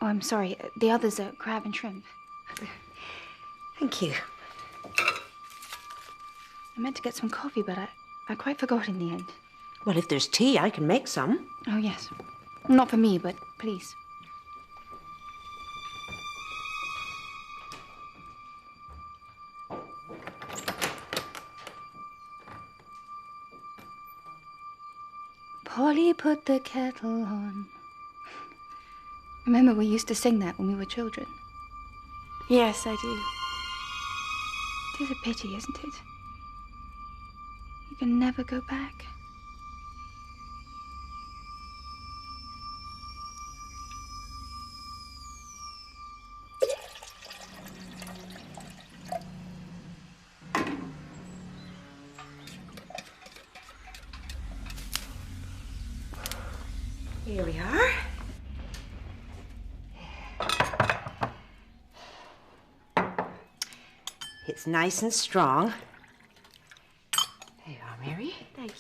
Oh, I'm sorry. The others are crab and shrimp. Thank you. I meant to get some coffee, but I quite forgot in the end. Well, if there's tea, I can make some. Oh, yes. Not for me, but please. Polly put the kettle on. Remember, we used to sing that when we were children. Yes, I do. It is a pity, isn't it? You can never go back. Here we are. It's nice and strong. There you are, Mary. Thank you.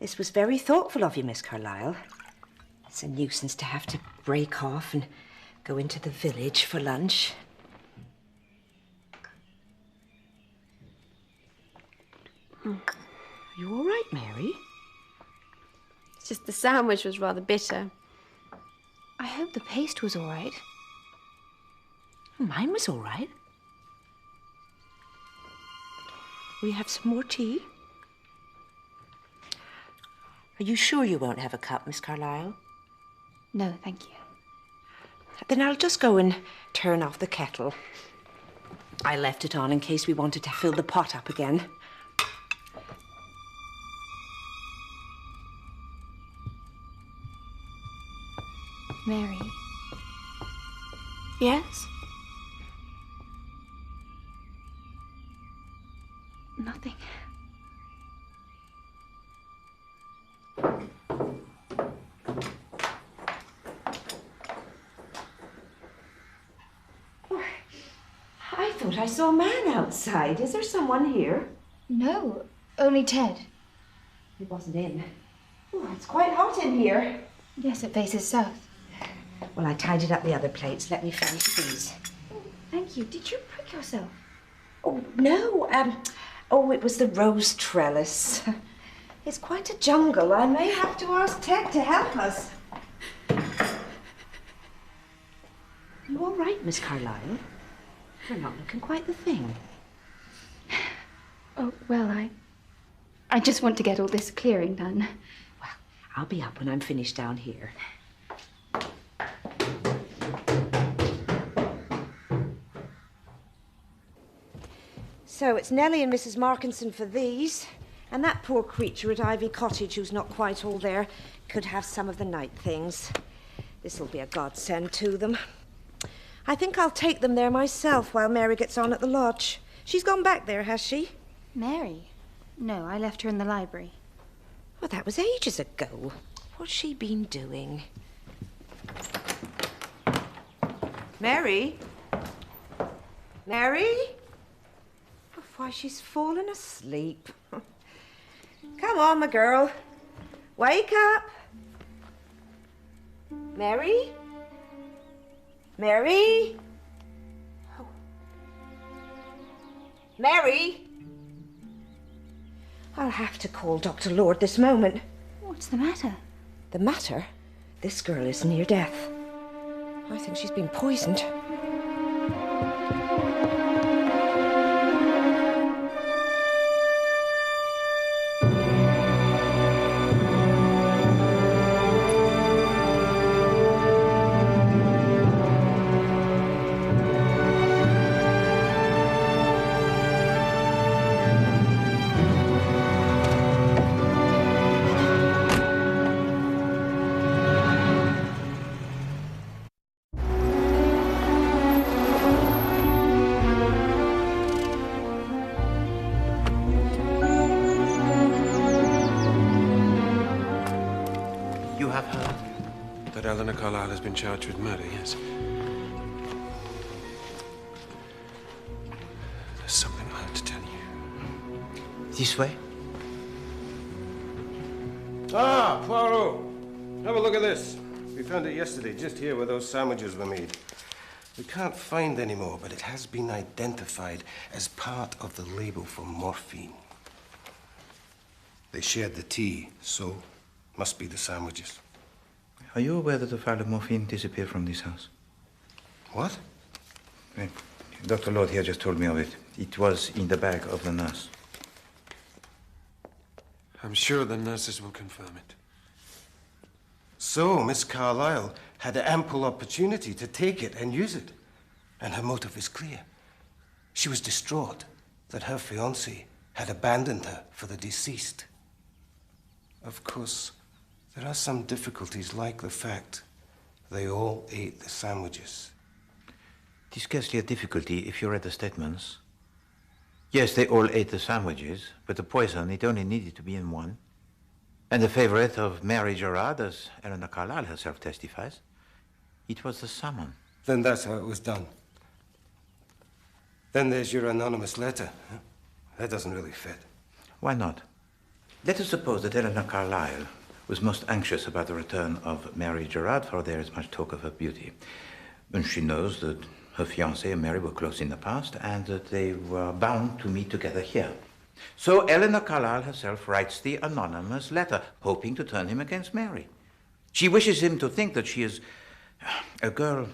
This was very thoughtful of you, Miss Carlyle. It's a nuisance to have to break off and go into the village for lunch. Are you all right, Mary? It's just the sandwich was rather bitter. I hope the paste was all right. Mine was all right. Will you have some more tea? Are you sure you won't have a cup, Miss Carlyle? No, thank you. Then I'll just go and turn off the kettle. I left it on in case we wanted to fill the pot up again. Mary. Yes? Nothing. I thought I saw a man outside. Is there someone here? No, only Ted. He wasn't in. Oh, it's quite hot in here. Yes, it faces south. Well, I tidied up the other plates. Let me finish these. Thank you. Did you prick yourself? Oh, no. Oh, it was the rose trellis. It's quite a jungle. I may have to ask Ted to help us. You all right, Miss Carlyle? You're not looking quite the thing. Oh, well, I just want to get all this clearing done. Well, I'll be up when I'm finished down here. So it's Nellie and Mrs. Markinson for these, and that poor creature at Ivy Cottage who's not quite all there could have some of the night things. This'll be a godsend to them. I think I'll take them there myself while Mary gets on at the lodge. She's gone back there, has she? Mary? No, I left her in the library. Well, that was ages ago. What's she been doing? Mary? Mary? Oh, why, she's fallen asleep. Come on, my girl. Wake up. Mary? Mary? Oh. Mary? I'll have to call Dr. Lord this moment. What's the matter? The matter? This girl is near death. I think she's been poisoned. Elinor Karlaj has been charged with murder, yes. There's something I have to tell you. This way? Ah, Poirot. Have a look at this. We found it yesterday, just here where those sandwiches were made. We can't find any more, but it has been identified as part of the label for morphine. They shared the tea, so must be the sandwiches. Are you aware that the file of morphine disappeared from this house? What? Dr. Lord here just told me of it. It was in the bag of the nurse. I'm sure the nurses will confirm it. So, Miss Carlyle had ample opportunity to take it and use it. And her motive is clear. She was distraught that her fiancé had abandoned her for the deceased. Of course, there are some difficulties, like the fact they all ate the sandwiches. It is scarcely a difficulty if you read the statements. Yes, they all ate the sandwiches, but the poison, it only needed to be in one. And the favorite of Mary Gerard, as Elinor Karlaj herself testifies, it was the salmon. Then that's how it was done. Then there's your anonymous letter. That doesn't really fit. Why not? Let us suppose that Elinor Karlaj was most anxious about the return of Mary Gerard, for there is much talk of her beauty. And she knows that her fiancé and Mary were close in the past, and that they were bound to meet together here. So Elinor Karlaj herself writes the anonymous letter, hoping to turn him against Mary. She wishes him to think that she is a girl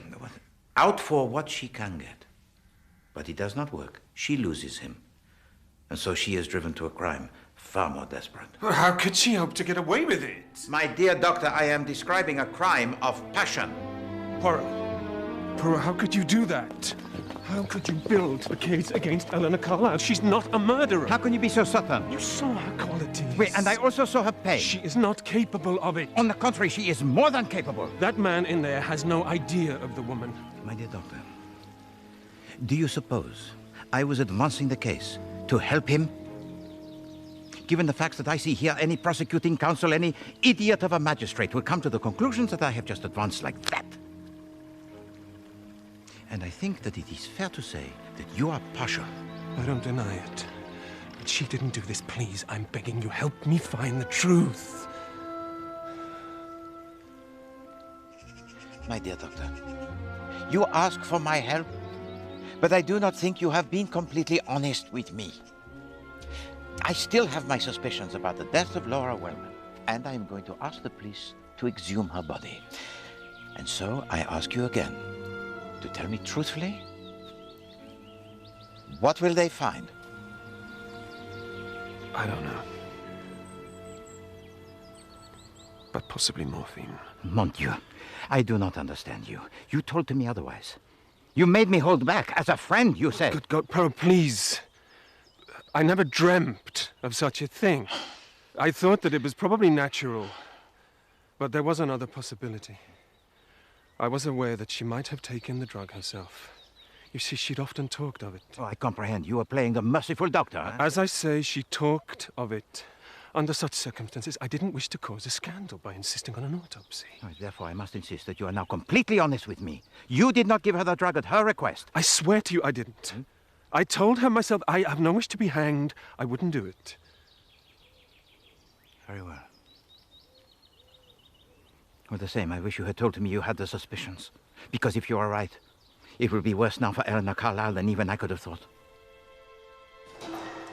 out for what she can get. But it does not work. She loses him. And so she is driven to a crime far more desperate. Well, how could she hope to get away with it? My dear doctor, I am describing a crime of passion. Poirot, how could you do that? How could you build a case against Elinor Karlaj? She's not a murderer. How can you be so certain? You saw her qualities. Wait, and I also saw her pay. She is not capable of it. On the contrary, she is more than capable. That man in there has no idea of the woman. My dear doctor, do you suppose I was advancing the case to help him? Given the facts that I see here, any prosecuting counsel, any idiot of a magistrate will come to the conclusions that I have just advanced like that. And I think that it is fair to say that you are partial. I don't deny it. But she didn't do this. Please, I'm begging you, help me find the truth. My dear doctor, you ask for my help, but I do not think you have been completely honest with me. I still have my suspicions about the death of Laura Wellman, and I am going to ask the police to exhume her body. And so I ask you again, to tell me truthfully, what will they find? I don't know. But possibly morphine. Mon Dieu, I do not understand you. You told to me otherwise. You made me hold back. As a friend, you said. Good God, Poirot, please. I never dreamt of such a thing. I thought that it was probably natural. But there was another possibility. I was aware that she might have taken the drug herself. You see, she'd often talked of it. Oh, I comprehend. You were playing the merciful doctor. Huh? As I say, she talked of it. Under such circumstances, I didn't wish to cause a scandal by insisting on an autopsy. Oh, therefore, I must insist that you are now completely honest with me. You did not give her the drug at her request. I swear to you I didn't. I told her myself I have no wish to be hanged. I wouldn't do it. Very well. All the same, I wish you had told me you had the suspicions. Because if you are right, it will be worse now for Elinor Karlaj than even I could have thought.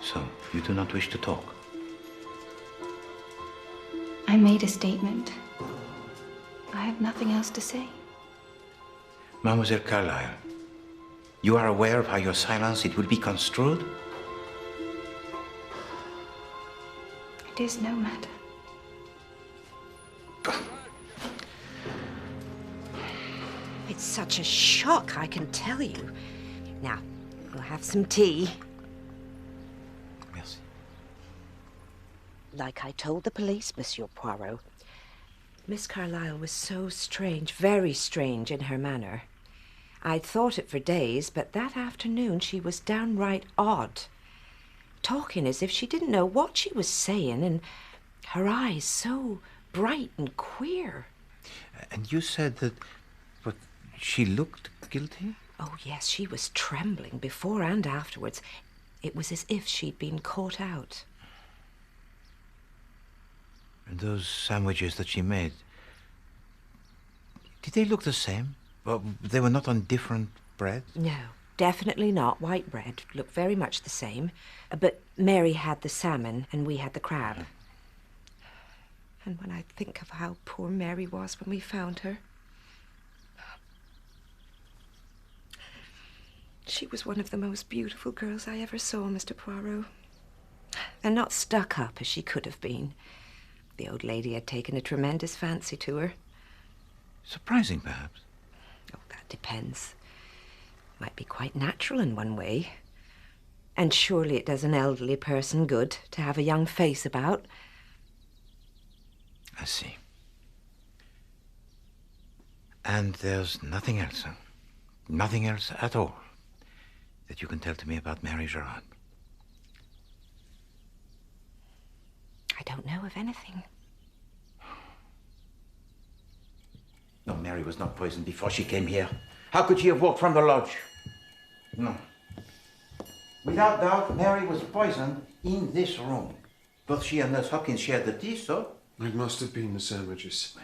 So, you do not wish to talk? I made a statement. I have nothing else to say. Mademoiselle Karlaj, you are aware of how your silence, it will be construed? It is no matter. It's such a shock, I can tell you. Now, we'll have some tea. Merci. Like I told the police, Monsieur Poirot, Miss Carlyle was so strange, very strange in her manner. I'd thought it for days, but that afternoon she was downright odd. Talking as if she didn't know what she was saying, and her eyes so bright and queer. And you said that... But she looked guilty? Oh, yes, she was trembling before and afterwards. It was as if she'd been caught out. And those sandwiches that she made, Did they look the same? Well, they were not on different bread? No, definitely not. White bread looked very much the same. But Mary had the salmon and we had the crab. And when I think of how poor Mary was when we found her... She was one of the most beautiful girls I ever saw, Mr. Poirot. And not stuck up as she could have been. The old lady had taken a tremendous fancy to her. Surprising, perhaps? Oh, that depends. Might be quite natural in one way. And surely it does an elderly person good to have a young face about. I see. And there's nothing else, huh? Nothing else at all that you can tell to me about Mary Gerard? I don't know of anything. No, Mary was not poisoned before she came here. How could she have walked from the lodge? No. Without doubt, Mary was poisoned in this room. Both she and Nurse Hopkins shared the tea, so? It must have been the sandwiches.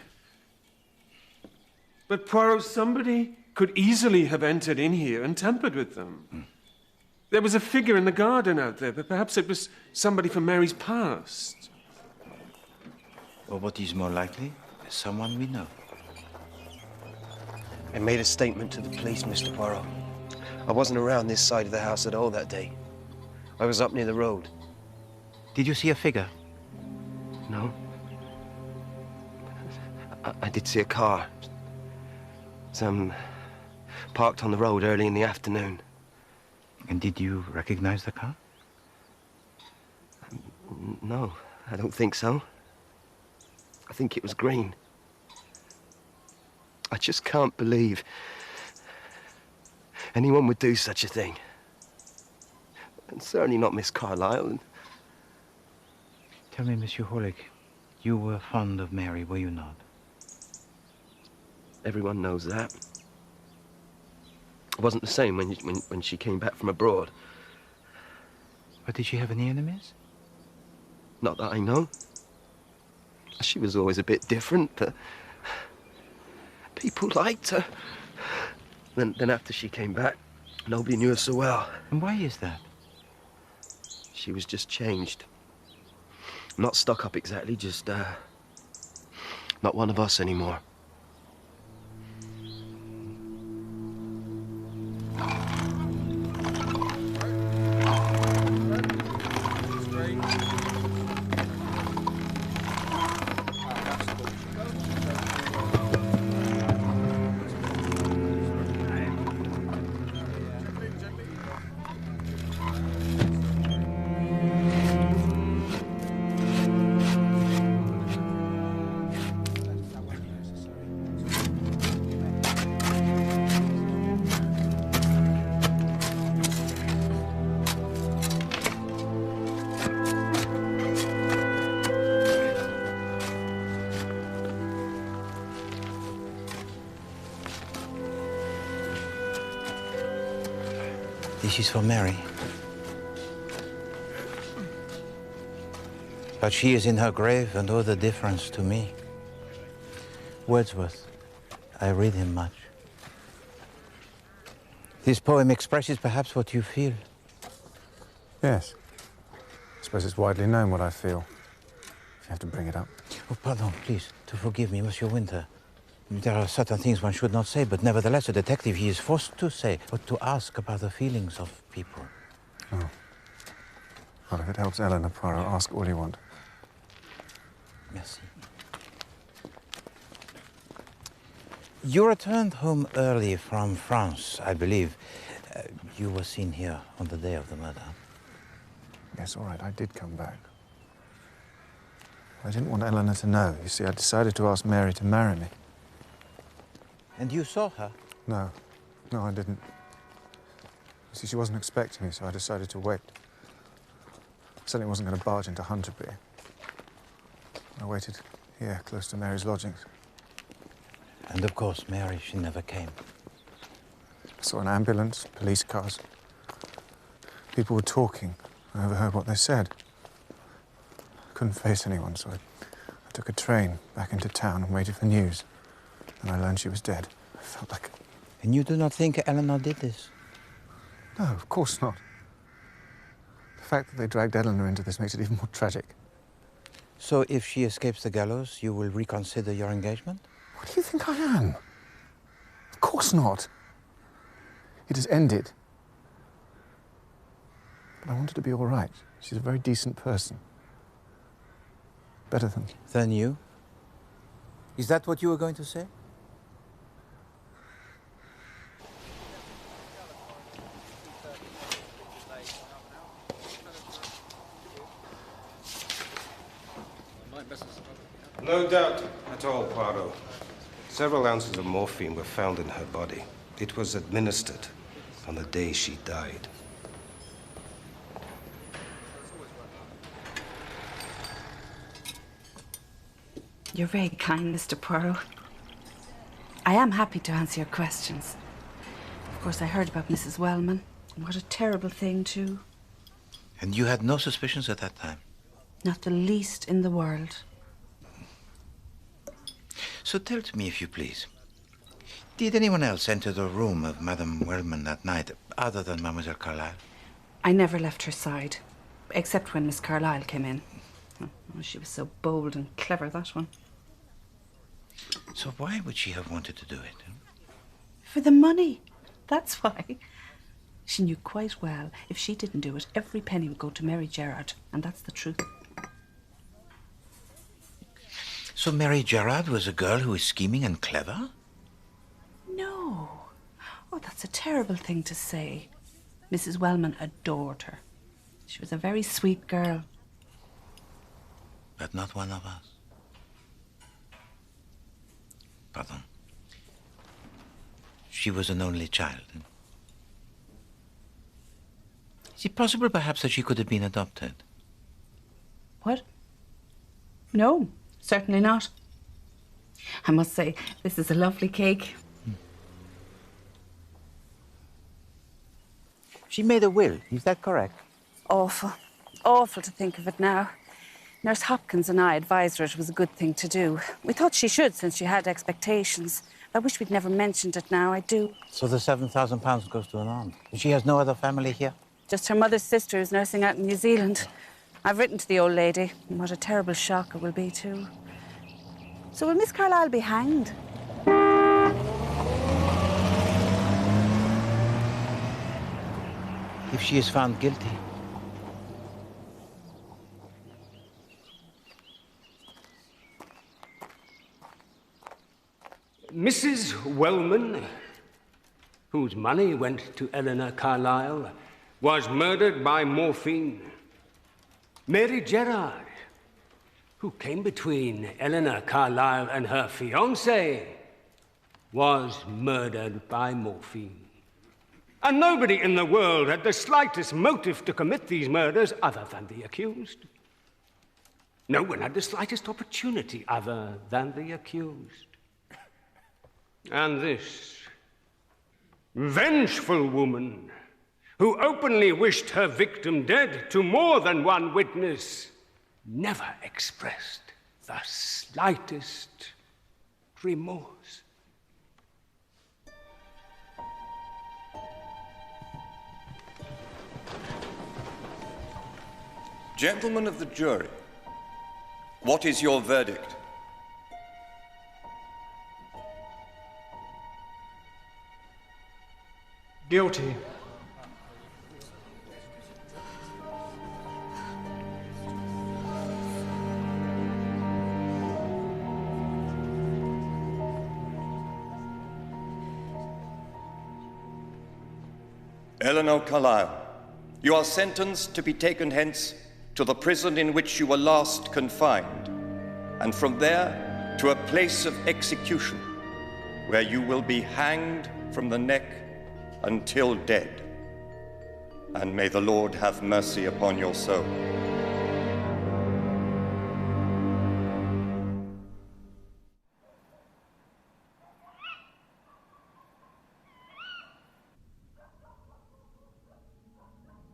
But Poirot, somebody could easily have entered in here and tampered with them. There was a figure in the garden out there, but perhaps it was somebody from Mary's past. Or what is more likely, someone we know. I made a statement to the police, Mr. Poirot. I wasn't around this side of the house at all that day. I was up near the road. Did you see a figure? No. I did see a car. Some parked on the road early in the afternoon. And did you recognize the car? No, I don't think so. I think it was green. I just can't believe anyone would do such a thing. And certainly not Miss Carlyle. Tell me, Monsieur Horlick, you were fond of Mary, were you not? Everyone knows that. It wasn't the same when she came back from abroad. But did she have any enemies? Not that I know. She was always a bit different, but people liked her. Then after she came back, nobody knew her so well. And why is that? She was just changed. Not stuck up exactly, just, not one of us anymore. This is for Mary. But she is in her grave, and oh, the difference to me. Wordsworth, I read him much. This poem expresses perhaps what you feel. Yes. I suppose it's widely known what I feel. If you have to bring it up. Oh, pardon, please, to forgive me, Monsieur Winter. There are certain things one should not say, but nevertheless, a detective, he is forced to say or to ask about the feelings of people. Oh. Well, if it helps Elinor Poirot, ask all you want. Merci. You returned home early from France, I believe. You were seen here on the day of the murder. Yes, all right, I did come back. I didn't want Elinor to know. You see, I decided to ask Mary to marry me. And you saw her? No. No, I didn't. You see, she wasn't expecting me, so I decided to wait. I certainly wasn't going to barge into Hunterby. I waited here, close to Mary's lodgings. And of course, Mary, she never came. I saw an ambulance, police cars. People were talking. I overheard what they said. I couldn't face anyone, so I took a train back into town and waited for news. and I learned she was dead, I felt like... And you do not think Elinor did this? No, of course not. The fact that they dragged Elinor into this makes it even more tragic. So if she escapes the gallows, you will reconsider your engagement? What do you think I am? Of course not. It has ended. But I want her to be all right. She's a very decent person. Better than... Than you? Is that what you were going to say? No doubt at all, Poirot. Several ounces of morphine were found in her body. It was administered on the day she died. You're very kind, Mr. Poirot. I am happy to answer your questions. Of course, I heard about Mrs. Wellman. And what a terrible thing, too. And you had no suspicions at that time? Not the least in the world. So tell to me, if you please. Did anyone else enter the room of Madame Wellman that night, other than Mademoiselle Karlaj? I never left her side, except when Miss Carlyle came in. Oh, she was so bold and clever, that one. So why would she have wanted to do it? For the money. That's why. She knew quite well if she didn't do it, every penny would go to Mary Gerard, and that's the truth. So Mary Gerard was a girl who was scheming and clever? No. Oh, that's a terrible thing to say. Mrs. Wellman adored her. She was a very sweet girl. But not one of us. Pardon. She was an only child. Is it possible, perhaps, that she could have been adopted? What? No, certainly not. I must say, this is a lovely cake. She made a will, is that correct? Awful. Awful to think of it now. Nurse Hopkins and I advised her it was a good thing to do. We thought she should, since she had expectations. I wish we'd never mentioned it now, I do. So the £7,000 goes to an aunt. She has no other family here? Just her mother's sister who's nursing out in New Zealand. I've written to the old lady, and what a terrible shock it will be, too. So will Miss Carlyle be hanged? If she is found guilty. Mrs. Wellman, whose money went to Elinor Karlaj, was murdered by morphine. Mary Gerard, who came between Elinor Karlaj and her fiancé, was murdered by morphine. And nobody in the world had the slightest motive to commit these murders other than the accused. No one had the slightest opportunity other than the accused. And this vengeful woman, who openly wished her victim dead to more than one witness, never expressed the slightest remorse. Gentlemen of the jury, what is your verdict? Guilty. Elinor Karlaj, you are sentenced to be taken hence to the prison in which you were last confined, and from there to a place of execution, where you will be hanged from the neck until dead. And may the Lord have mercy upon your soul.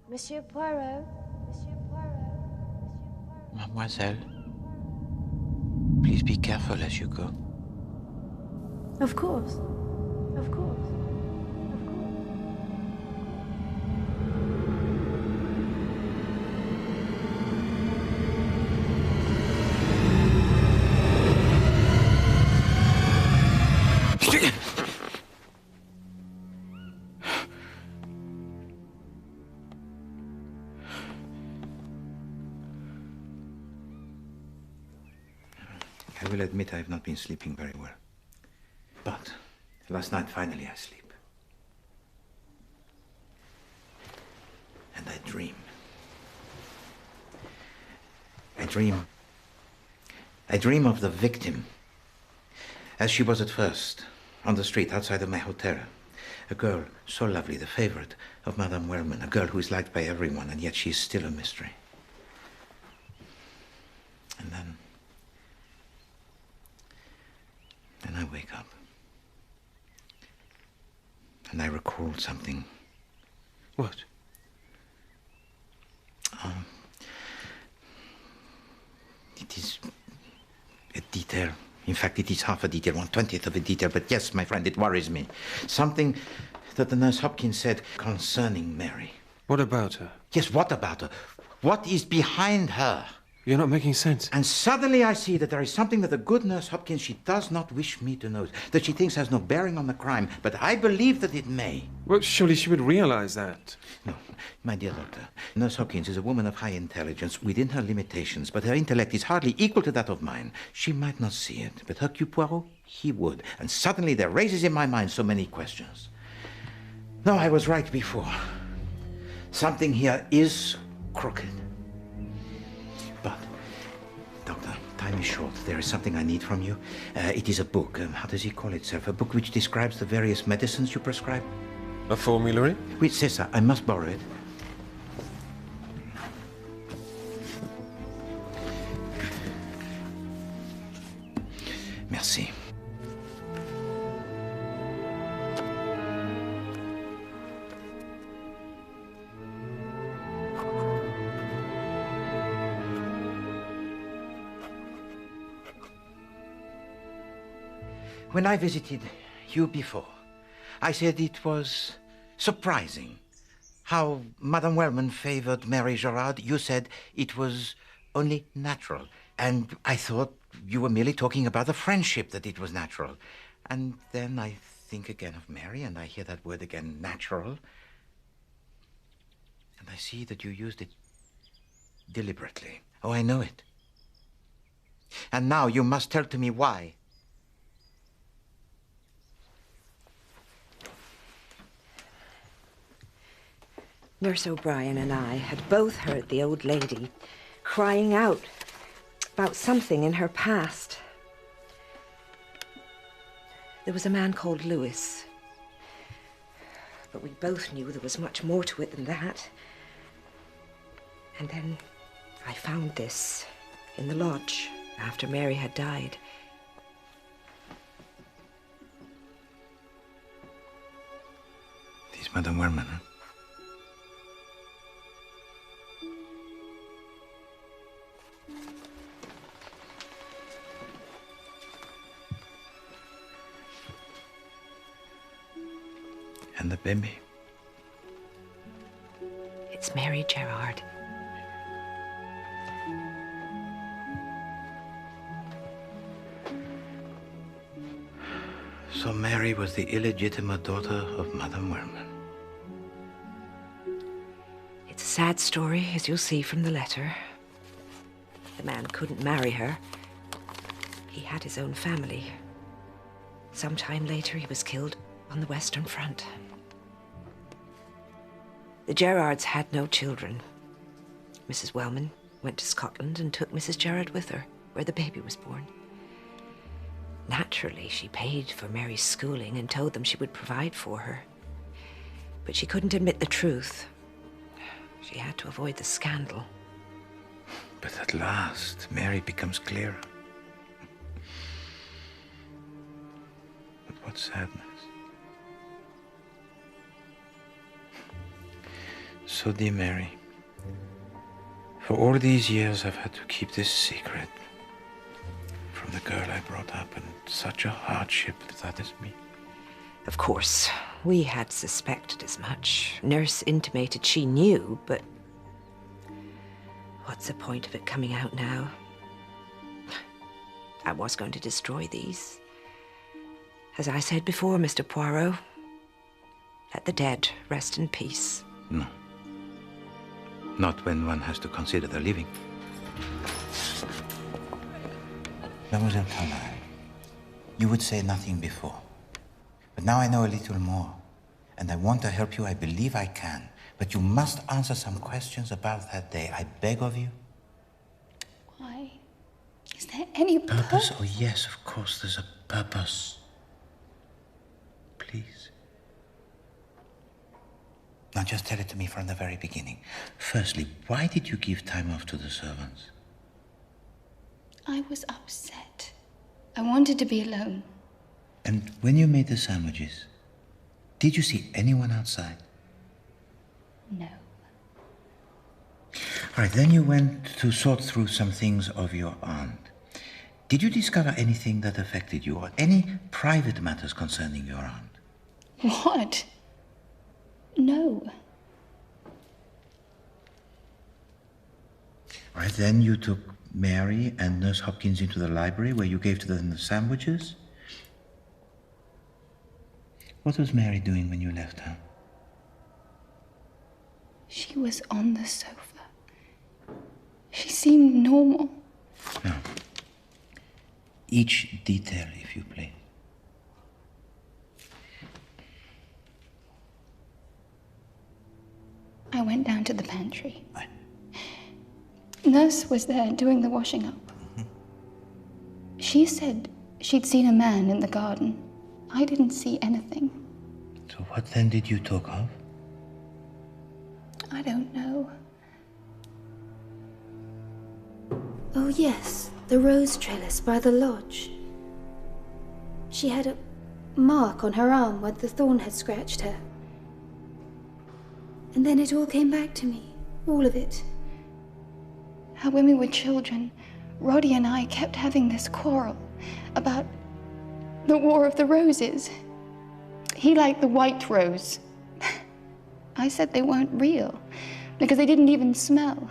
Monsieur Poirot? Monsieur Poirot? Mademoiselle, please be careful as you go. Of course. Of course. I will admit I have not been sleeping very well. But last night, finally, I sleep. And I dream. I dream of the victim, as she was at first, on the street outside of my hotel. A girl so lovely, the favorite of Madame Wellman, a girl who is liked by everyone, and yet she is still a mystery. And then I wake up. And I recall something. What? It is a detail. In fact, it is half a detail, 1/20th of a detail. But yes, my friend, it worries me. Something that the nurse Hopkins said concerning Mary. What about her? Yes, what about her? What is behind her? You're not making sense. And suddenly I see that there is something that the good nurse Hopkins, she does not wish me to know, that she thinks has no bearing on the crime, but I believe that it may. Well, surely she would realize that. No, my dear doctor, Nurse Hopkins is a woman of high intelligence within her limitations, but her intellect is hardly equal to that of mine. She might not see it, but Herkul Poaro, he would. And suddenly there raises in my mind so many questions. No, I was right before. Something here is crooked. But, doctor, time is short. There is something I need from you. It is a book. How does he call itself? A book which describes the various medicines you prescribe? A formulary? Oui, c'est ça. I must borrow it. Merci. When I visited you before, I said it was surprising how Madame Wellman favored Mary Gerard. You said it was only natural. And I thought you were merely talking about the friendship, that it was natural. And then I think again of Mary, and I hear that word again, natural. And I see that you used it deliberately. Oh, I know it. And now you must tell to me why. Nurse O'Brien and I had both heard the old lady crying out about something in her past. There was a man called Lewis, but we both knew there was much more to it than that. And then I found this in the lodge after Mary had died. It is Madame Wellman, huh? And the baby? It's Mary Gerard. So Mary was the illegitimate daughter of Madame Wellman. It's a sad story, as you'll see from the letter. The man couldn't marry her. He had his own family. Sometime later, he was killed on the Western Front. The Gerards had no children. Mrs. Wellman went to Scotland and took Mrs. Gerard with her, where the baby was born. Naturally, she paid for Mary's schooling and told them she would provide for her. But she couldn't admit the truth. She had to avoid the scandal. But at last, Mary becomes clearer. But what sadness. So, dear Mary, for all these years I've had to keep this secret from the the girl I brought up, and such a hardship that is me. Of course, we had suspected as much. Nurse intimated she knew, but what's the point of it coming out now? I was going to destroy these. As I said before, Mr. Poirot, let the dead rest in peace. No. Not when one has to consider the living. Mademoiselle Karlaj, you would say nothing before. But now I know a little more. And I want to help you. I believe I can. But you must answer some questions about that day. I beg of you. Why? Is there any Purpose? Oh, yes, of course, there's a purpose. Please. Now, just tell it to me from the very beginning. Firstly, why did you give time off to the servants? I was upset. I wanted to be alone. And when you made the sandwiches, did you see anyone outside? No. All right, then you went to sort through some things of your aunt. Did you discover anything that affected you, or any private matters concerning your aunt? What? No. All right, then you took Mary and Nurse Hopkins into the library where you gave to them the sandwiches. What was Mary doing when you left her? She was on the sofa. She seemed normal. No. Each detail, if you please. I went down to the pantry. Nurse was there doing the washing up. She said she'd seen a man in the garden. I didn't see anything. So what then did you talk of? I don't know. Oh, yes, the rose trellis by the lodge. She had a mark on her arm where the thorn had scratched her. And then it all came back to me, all of it. How when we were children, Roddy and I kept having this quarrel about the War of the Roses. He liked the white rose. I said they weren't real because they didn't even smell.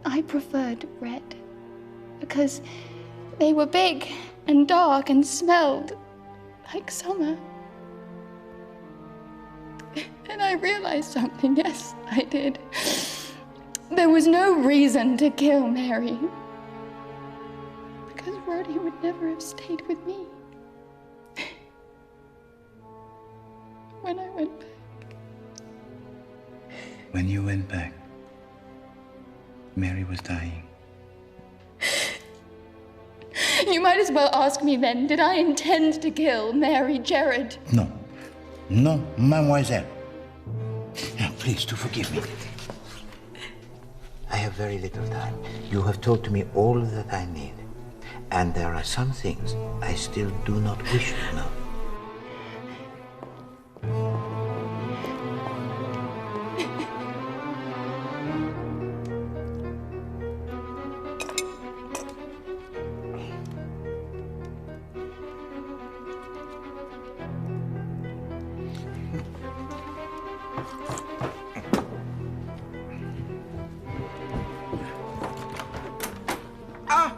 I preferred red because they were big and dark and smelled like summer. And I realized something, yes, I did. There was no reason to kill Mary. Because Roddy would never have stayed with me. When I went back. When you went back, Mary was dying. You might as well ask me then, did I intend to kill Mary Gerard? No. No, mademoiselle. Now, please, do forgive me. I have very little time. You have told to me all that I need. And there are some things I still do not wish to know.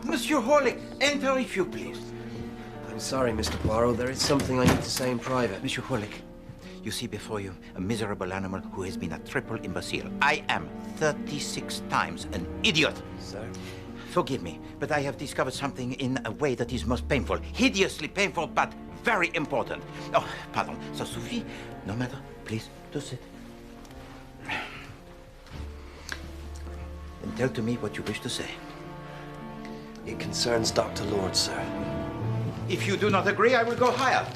Monsieur Horlick, enter if you please. I'm sorry, Mr. Poirot. There is something I need to say in private. Monsieur Horlick, you see before you a miserable animal who has been a triple imbecile. I am 36 times an idiot. Sir? Forgive me, but I have discovered something in a way that is most painful. Hideously painful, but very important. Oh, pardon. Ça suffit? No matter. Please, do sit. And tell to me what you wish to say. It concerns Dr. Lord, sir. If you do not agree, I will go higher.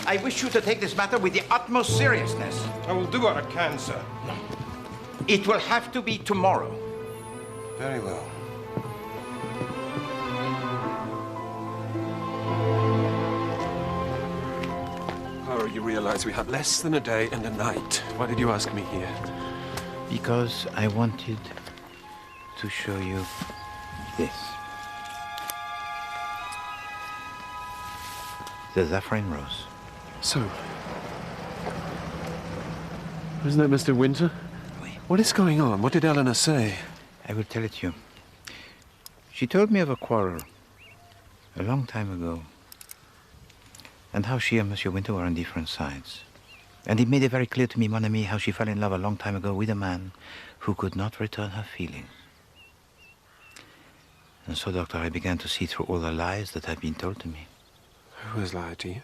I wish you to take this matter with the utmost seriousness. I will do what I can, sir. It will have to be tomorrow. Very well. Poirot, you realize we have less than a day and a night. Why did you ask me here? Because I wanted to show you this. The Zafrain Rose. So, isn't that Mr. Winter? What is going on? What did Elinor say? I will tell it to you. She told me of a quarrel a long time ago, and how she and Monsieur Winter were on different sides. And it made it very clear to me, mon ami, how she fell in love a long time ago with a man who could not return her feelings. And so, Doctor, I began to see through all the lies that had been told to me. Who has lied to you?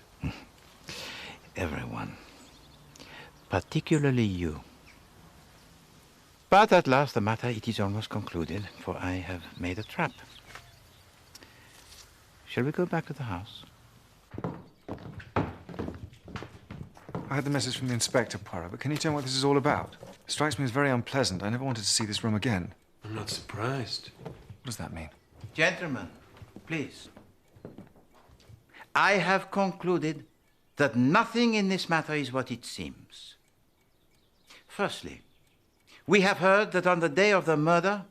Everyone. Particularly you. But at last the matter, it is almost concluded, for I have made a trap. Shall we go back to the house? I had the message from the inspector, Poirot, but can you tell me what this is all about? It strikes me as very unpleasant. I never wanted to see this room again. I'm not surprised. What does that mean? Gentlemen, please. I have concluded that nothing in this matter is what it seems. Firstly, we have heard that on the day of the murder,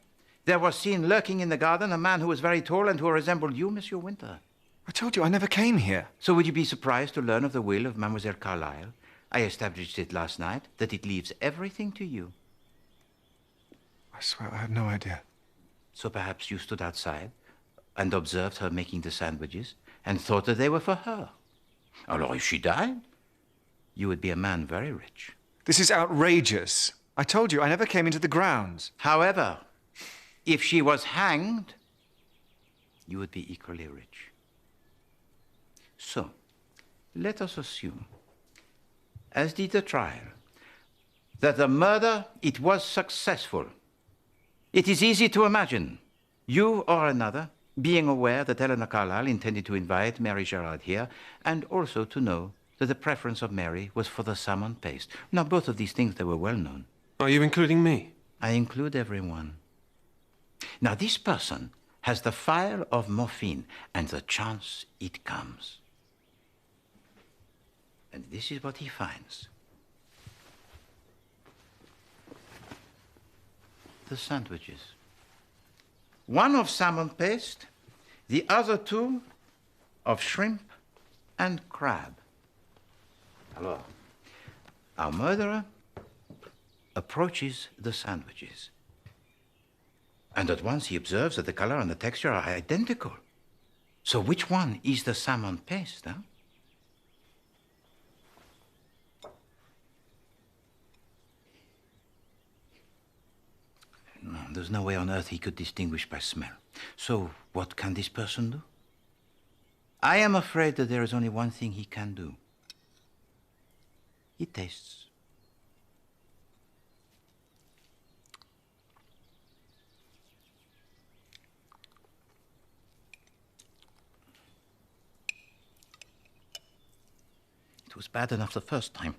there was seen lurking in the garden a man who was very tall and who resembled you, Monsieur Winter. I told you I never came here. So would you be surprised to learn of the will of Mademoiselle Carlyle? I established it last night, that it leaves everything to you. I swear I had no idea. So perhaps you stood outside and observed her making the sandwiches and thought that they were for her. Alors, if she died, you would be a man very rich. This is outrageous. I told you I never came into the grounds. However, if she was hanged, you would be equally rich. So, let us assume, as did the trial, that the murder, it was successful. It is easy to imagine you or another being aware that Elinor Karlaj intended to invite Mary Gerard here, and also to know that the preference of Mary was for the salmon paste. Now, both of these things, they were well known. Are you including me? I include everyone. Now, this person has the file of morphine, and the chance it comes. And this is what he finds. The sandwiches. One of salmon paste, the other two of shrimp and crab. Alors, our murderer approaches the sandwiches. And at once he observes that the color and the texture are identical. So which one is the salmon paste, huh? No, there's no way on earth he could distinguish by smell. So what can this person do? I am afraid that there is only one thing he can do. He tastes. It was bad enough the first time.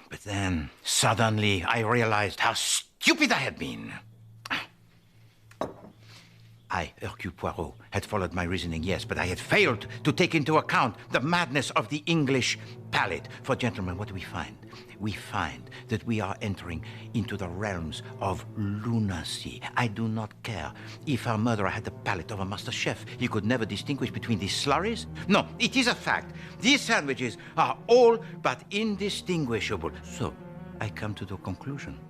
But then, suddenly, I realized how stupid I had been. I, Herkul Poaro, had followed my reasoning, yes, but I had failed to take into account the madness of the English palate. For, gentlemen, what do we find? We find that we are entering into the realms of lunacy. I do not care if our murderer had the palate of a master chef. He could never distinguish between these slurries. No, it is a fact. These sandwiches are all but indistinguishable. So, I come to the conclusion.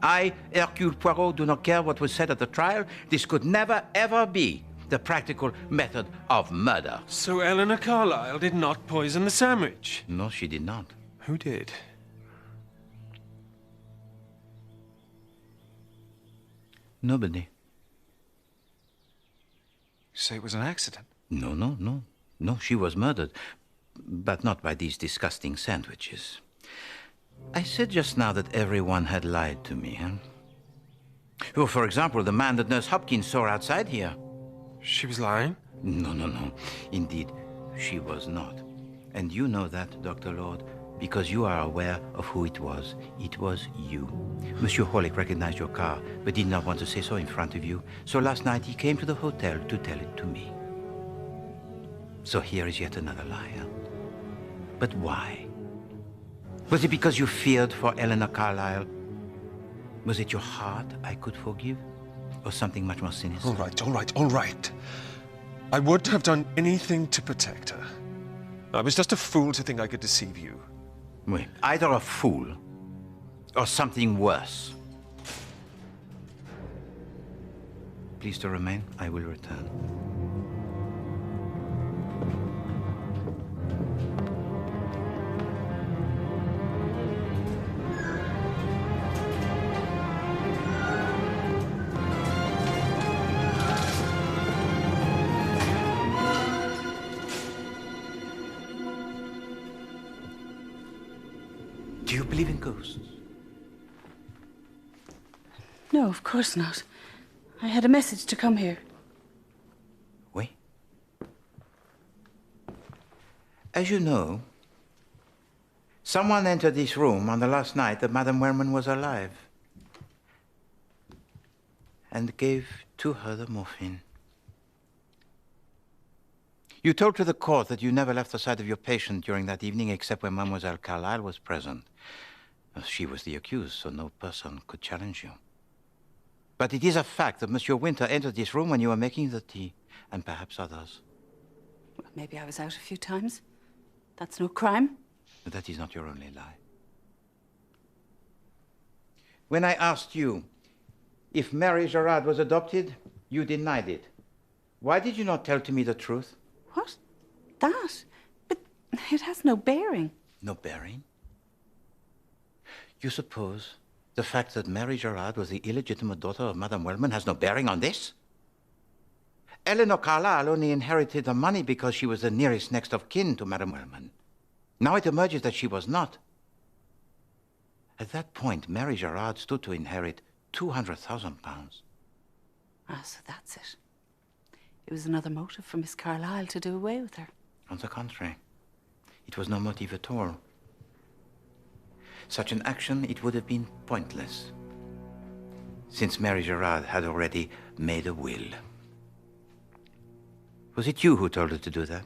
I, Herkul Poaro, do not care what was said at the trial. This could never, ever be the practical method of murder. So Elinor Karlaj did not poison the sandwich? No, she did not. Who did? Nobody. You say it was an accident? No, no, no. No, she was murdered. But not by these disgusting sandwiches. I said just now that everyone had lied to me, huh? Oh, for example, the man that Nurse Hopkins saw outside here. She was lying? No, no, no. Indeed, she was not. And you know that, Dr. Lord, because you are aware of who it was. It was you. Monsieur Horlick recognized your car, but did not want to say so in front of you. So last night he came to the hotel to tell it to me. So here is yet another lie, huh? But why? Was it because you feared for Elinor Karlaj? Was it your heart I could forgive? Or something much more sinister? All right, all right, all right. I would have done anything to protect her. I was just a fool to think I could deceive you. Wait, either a fool or something worse. Please to remain. I will return. Do you believe in ghosts? No, of course not. I had a message to come here. Oui. As you know, someone entered this room on the last night that Madame Wellman was alive and gave to her the morphine. You told to the court that you never left the side of your patient during that evening except when Mademoiselle Karlaj was present. She was the accused, so no person could challenge you. But it is a fact that Monsieur Winter entered this room when you were making the tea, and perhaps others. Well, maybe I was out a few times. That's no crime. But that is not your only lie. When I asked you if Mary Gerard was adopted, you denied it. Why did you not tell to me the truth? What? That? But it has no bearing. No bearing? You suppose the fact that Mary Gerard was the illegitimate daughter of Madame Wellman has no bearing on this? Elinor Karlaj only inherited the money because she was the nearest next of kin to Madame Wellman. Now it emerges that she was not. At that point, Mary Gerard stood to inherit £200,000. Ah, so that's it. It was another motive for Miss Carlyle to do away with her. On the contrary, it was no motive at all. Such an action, it would have been pointless, since Mary Gerard had already made a will. Was it you who told her to do that?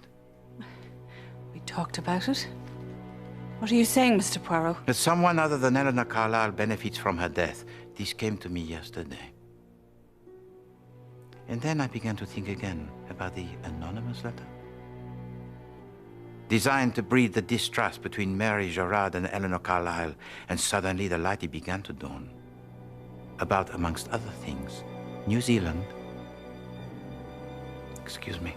We talked about it. What are you saying, Mr. Poirot? That someone other than Elinor Karlaj benefits from her death. This came to me yesterday. And then I began to think again about the anonymous letter. Designed to breed the distrust between Mary Gerard and Elinor Karlaj, and suddenly the light began to dawn. About, amongst other things, New Zealand. Excuse me.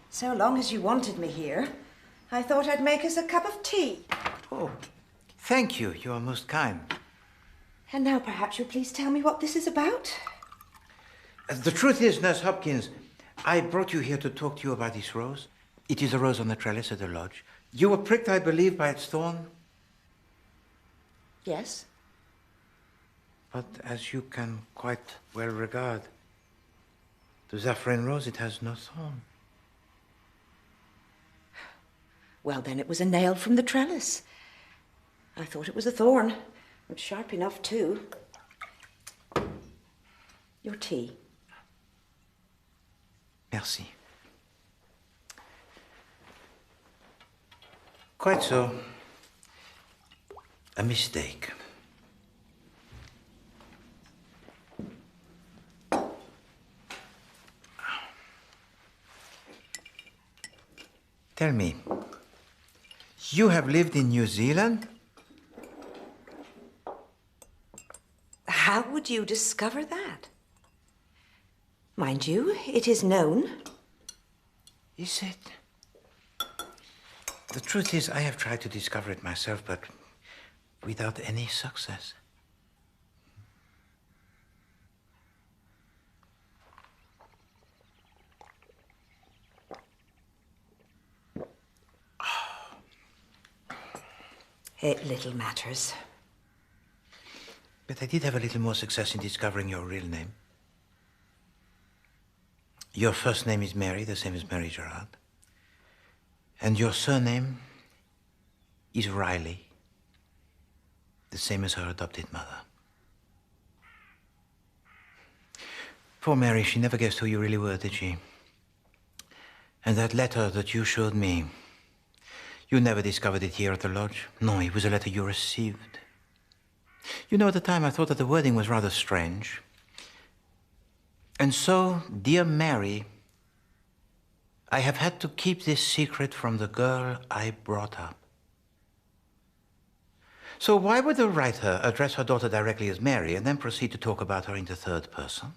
So long as you wanted me here, I thought I'd make us a cup of tea. Oh, thank you. You are most kind. And now perhaps you'll please tell me what this is about? The truth is, Nurse Hopkins, I brought you here to talk to you about this rose. It is a rose on the trellis at the lodge. You were pricked, I believe, by its thorn. Yes. But as you can quite well regard, the saffron rose, it has no thorn. Well, then it was a nail from the trellis. I thought it was a thorn. It's sharp enough, too. Your tea. Merci. Quite so. A mistake. Tell me, you have lived in New Zealand? How would you discover that? Mind you, it is known. Is it? The truth is, I have tried to discover it myself, but without any success. It little matters. But I did have a little more success in discovering your real name. Your first name is Mary, the same as Mary Gerard. And your surname is Riley, the same as her adopted mother. Poor Mary, she never guessed who you really were, did she? And that letter that you showed me, you never discovered it here at the lodge? No, it was a letter you received. You know, at the time I thought that the wording was rather strange. And so, dear Mary, I have had to keep this secret from the girl I brought up. So why would the writer address her daughter directly as Mary and then proceed to talk about her in the third person?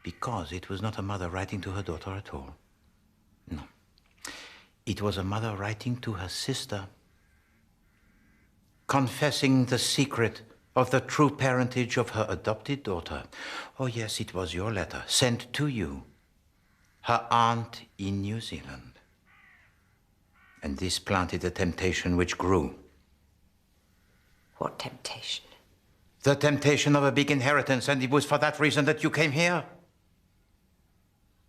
Because it was not a mother writing to her daughter at all. No. It was a mother writing to her sister, confessing the secret of the true parentage of her adopted daughter. Oh, yes, it was your letter, sent to you, her aunt in New Zealand. And this planted a temptation which grew. What temptation? The temptation of a big inheritance, and it was for that reason that you came here.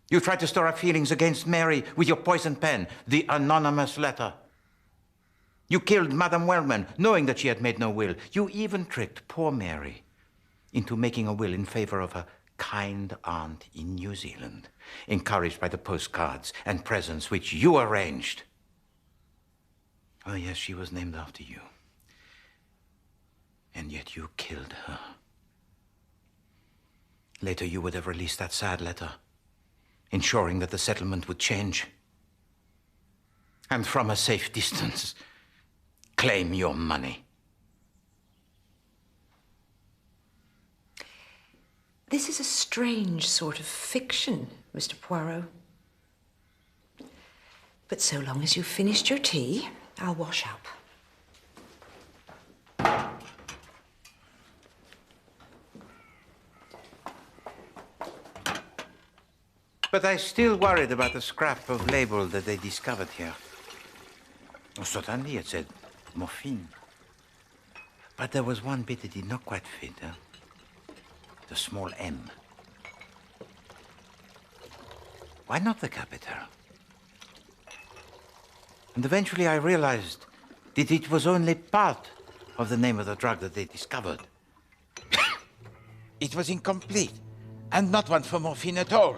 You tried to stir up feelings against Mary with your poison pen, the anonymous letter. You killed Madame Wellman, knowing that she had made no will. You even tricked poor Mary into making a will in favor of her kind aunt in New Zealand, encouraged by the postcards and presents which you arranged. Oh, yes, she was named after you. And yet you killed her. Later, you would have released that sad letter, ensuring that the settlement would change. And from a safe distance, claim your money. This is a strange sort of fiction, Mr. Poirot. But so long as you've finished your tea, I'll wash up. But I still worried about the scrap of label that they discovered here. Oh, certainly it said morphine. But there was one bit that did not quite fit, huh? The small M. Why not the capital? And eventually I realized that it was only part of the name of the drug that they discovered. It was incomplete, and not one for morphine at all.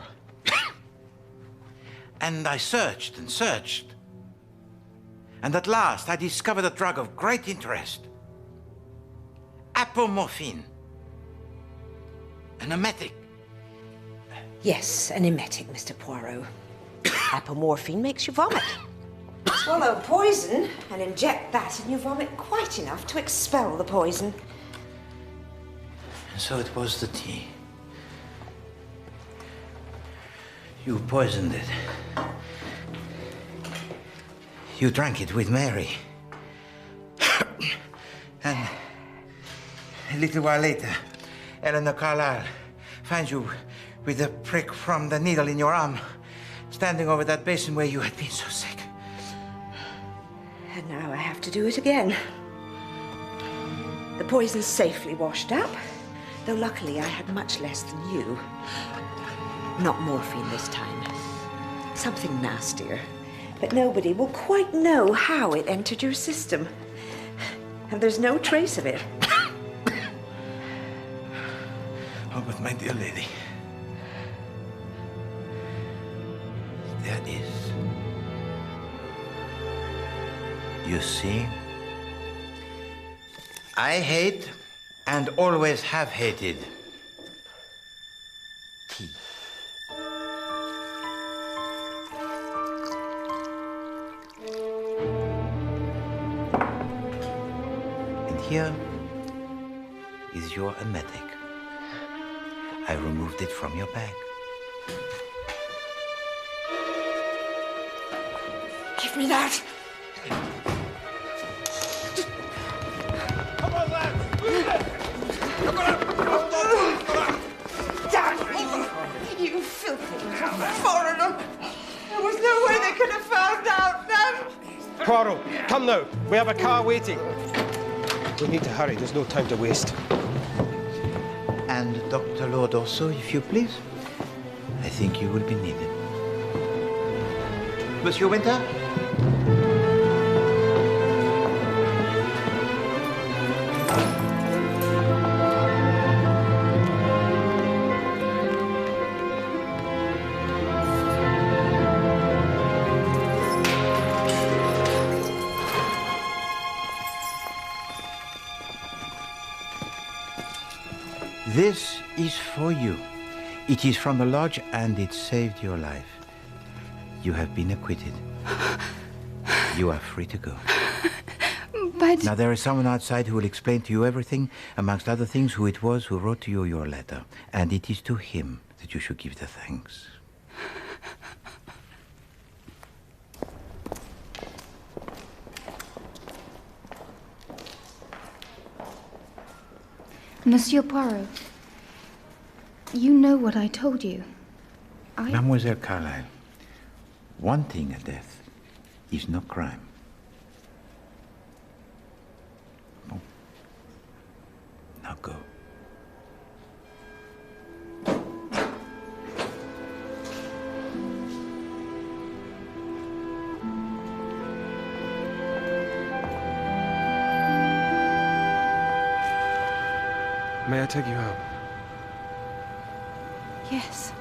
And I searched and searched. And at last, I discovered a drug of great interest. Apomorphine. An emetic. Yes, an emetic, Mr. Poirot. Apomorphine makes you vomit. Swallow poison and inject that, and you vomit quite enough to expel the poison. And so it was the tea. You poisoned it. You drank it with Mary. And a little while later, Elinor Karlaj finds you with a prick from the needle in your arm, standing over that basin where you had been so sick. And now I have to do it again. The poison's safely washed up, though luckily I had much less than you. Not morphine this time. Something nastier. But nobody will quite know how it entered your system. And there's no trace of it. Oh, but my dear lady, there is. You see, I hate and always have hated tea. And here is your emetic. I removed it from your bag. Give me that! Come on, lads! Move it! Come on! Damn you! You filthy foreigner! There was no way they could have found out, then! Poirot, come now. We have a car waiting. We need to hurry. There's no time to waste. And Dr. Lord also, if you please. I think you will be needed. Monsieur Winter? This is for you. It is from the lodge, and it saved your life. You have been acquitted. You are free to go. But... Now, there is someone outside who will explain to you everything, amongst other things, who it was who wrote to you your letter. And it is to him that you should give the thanks. Monsieur Poirot, you know what I told you. Mademoiselle Karlaj, wanting a death is no crime. Oh. Now go. May I take you home? Yes.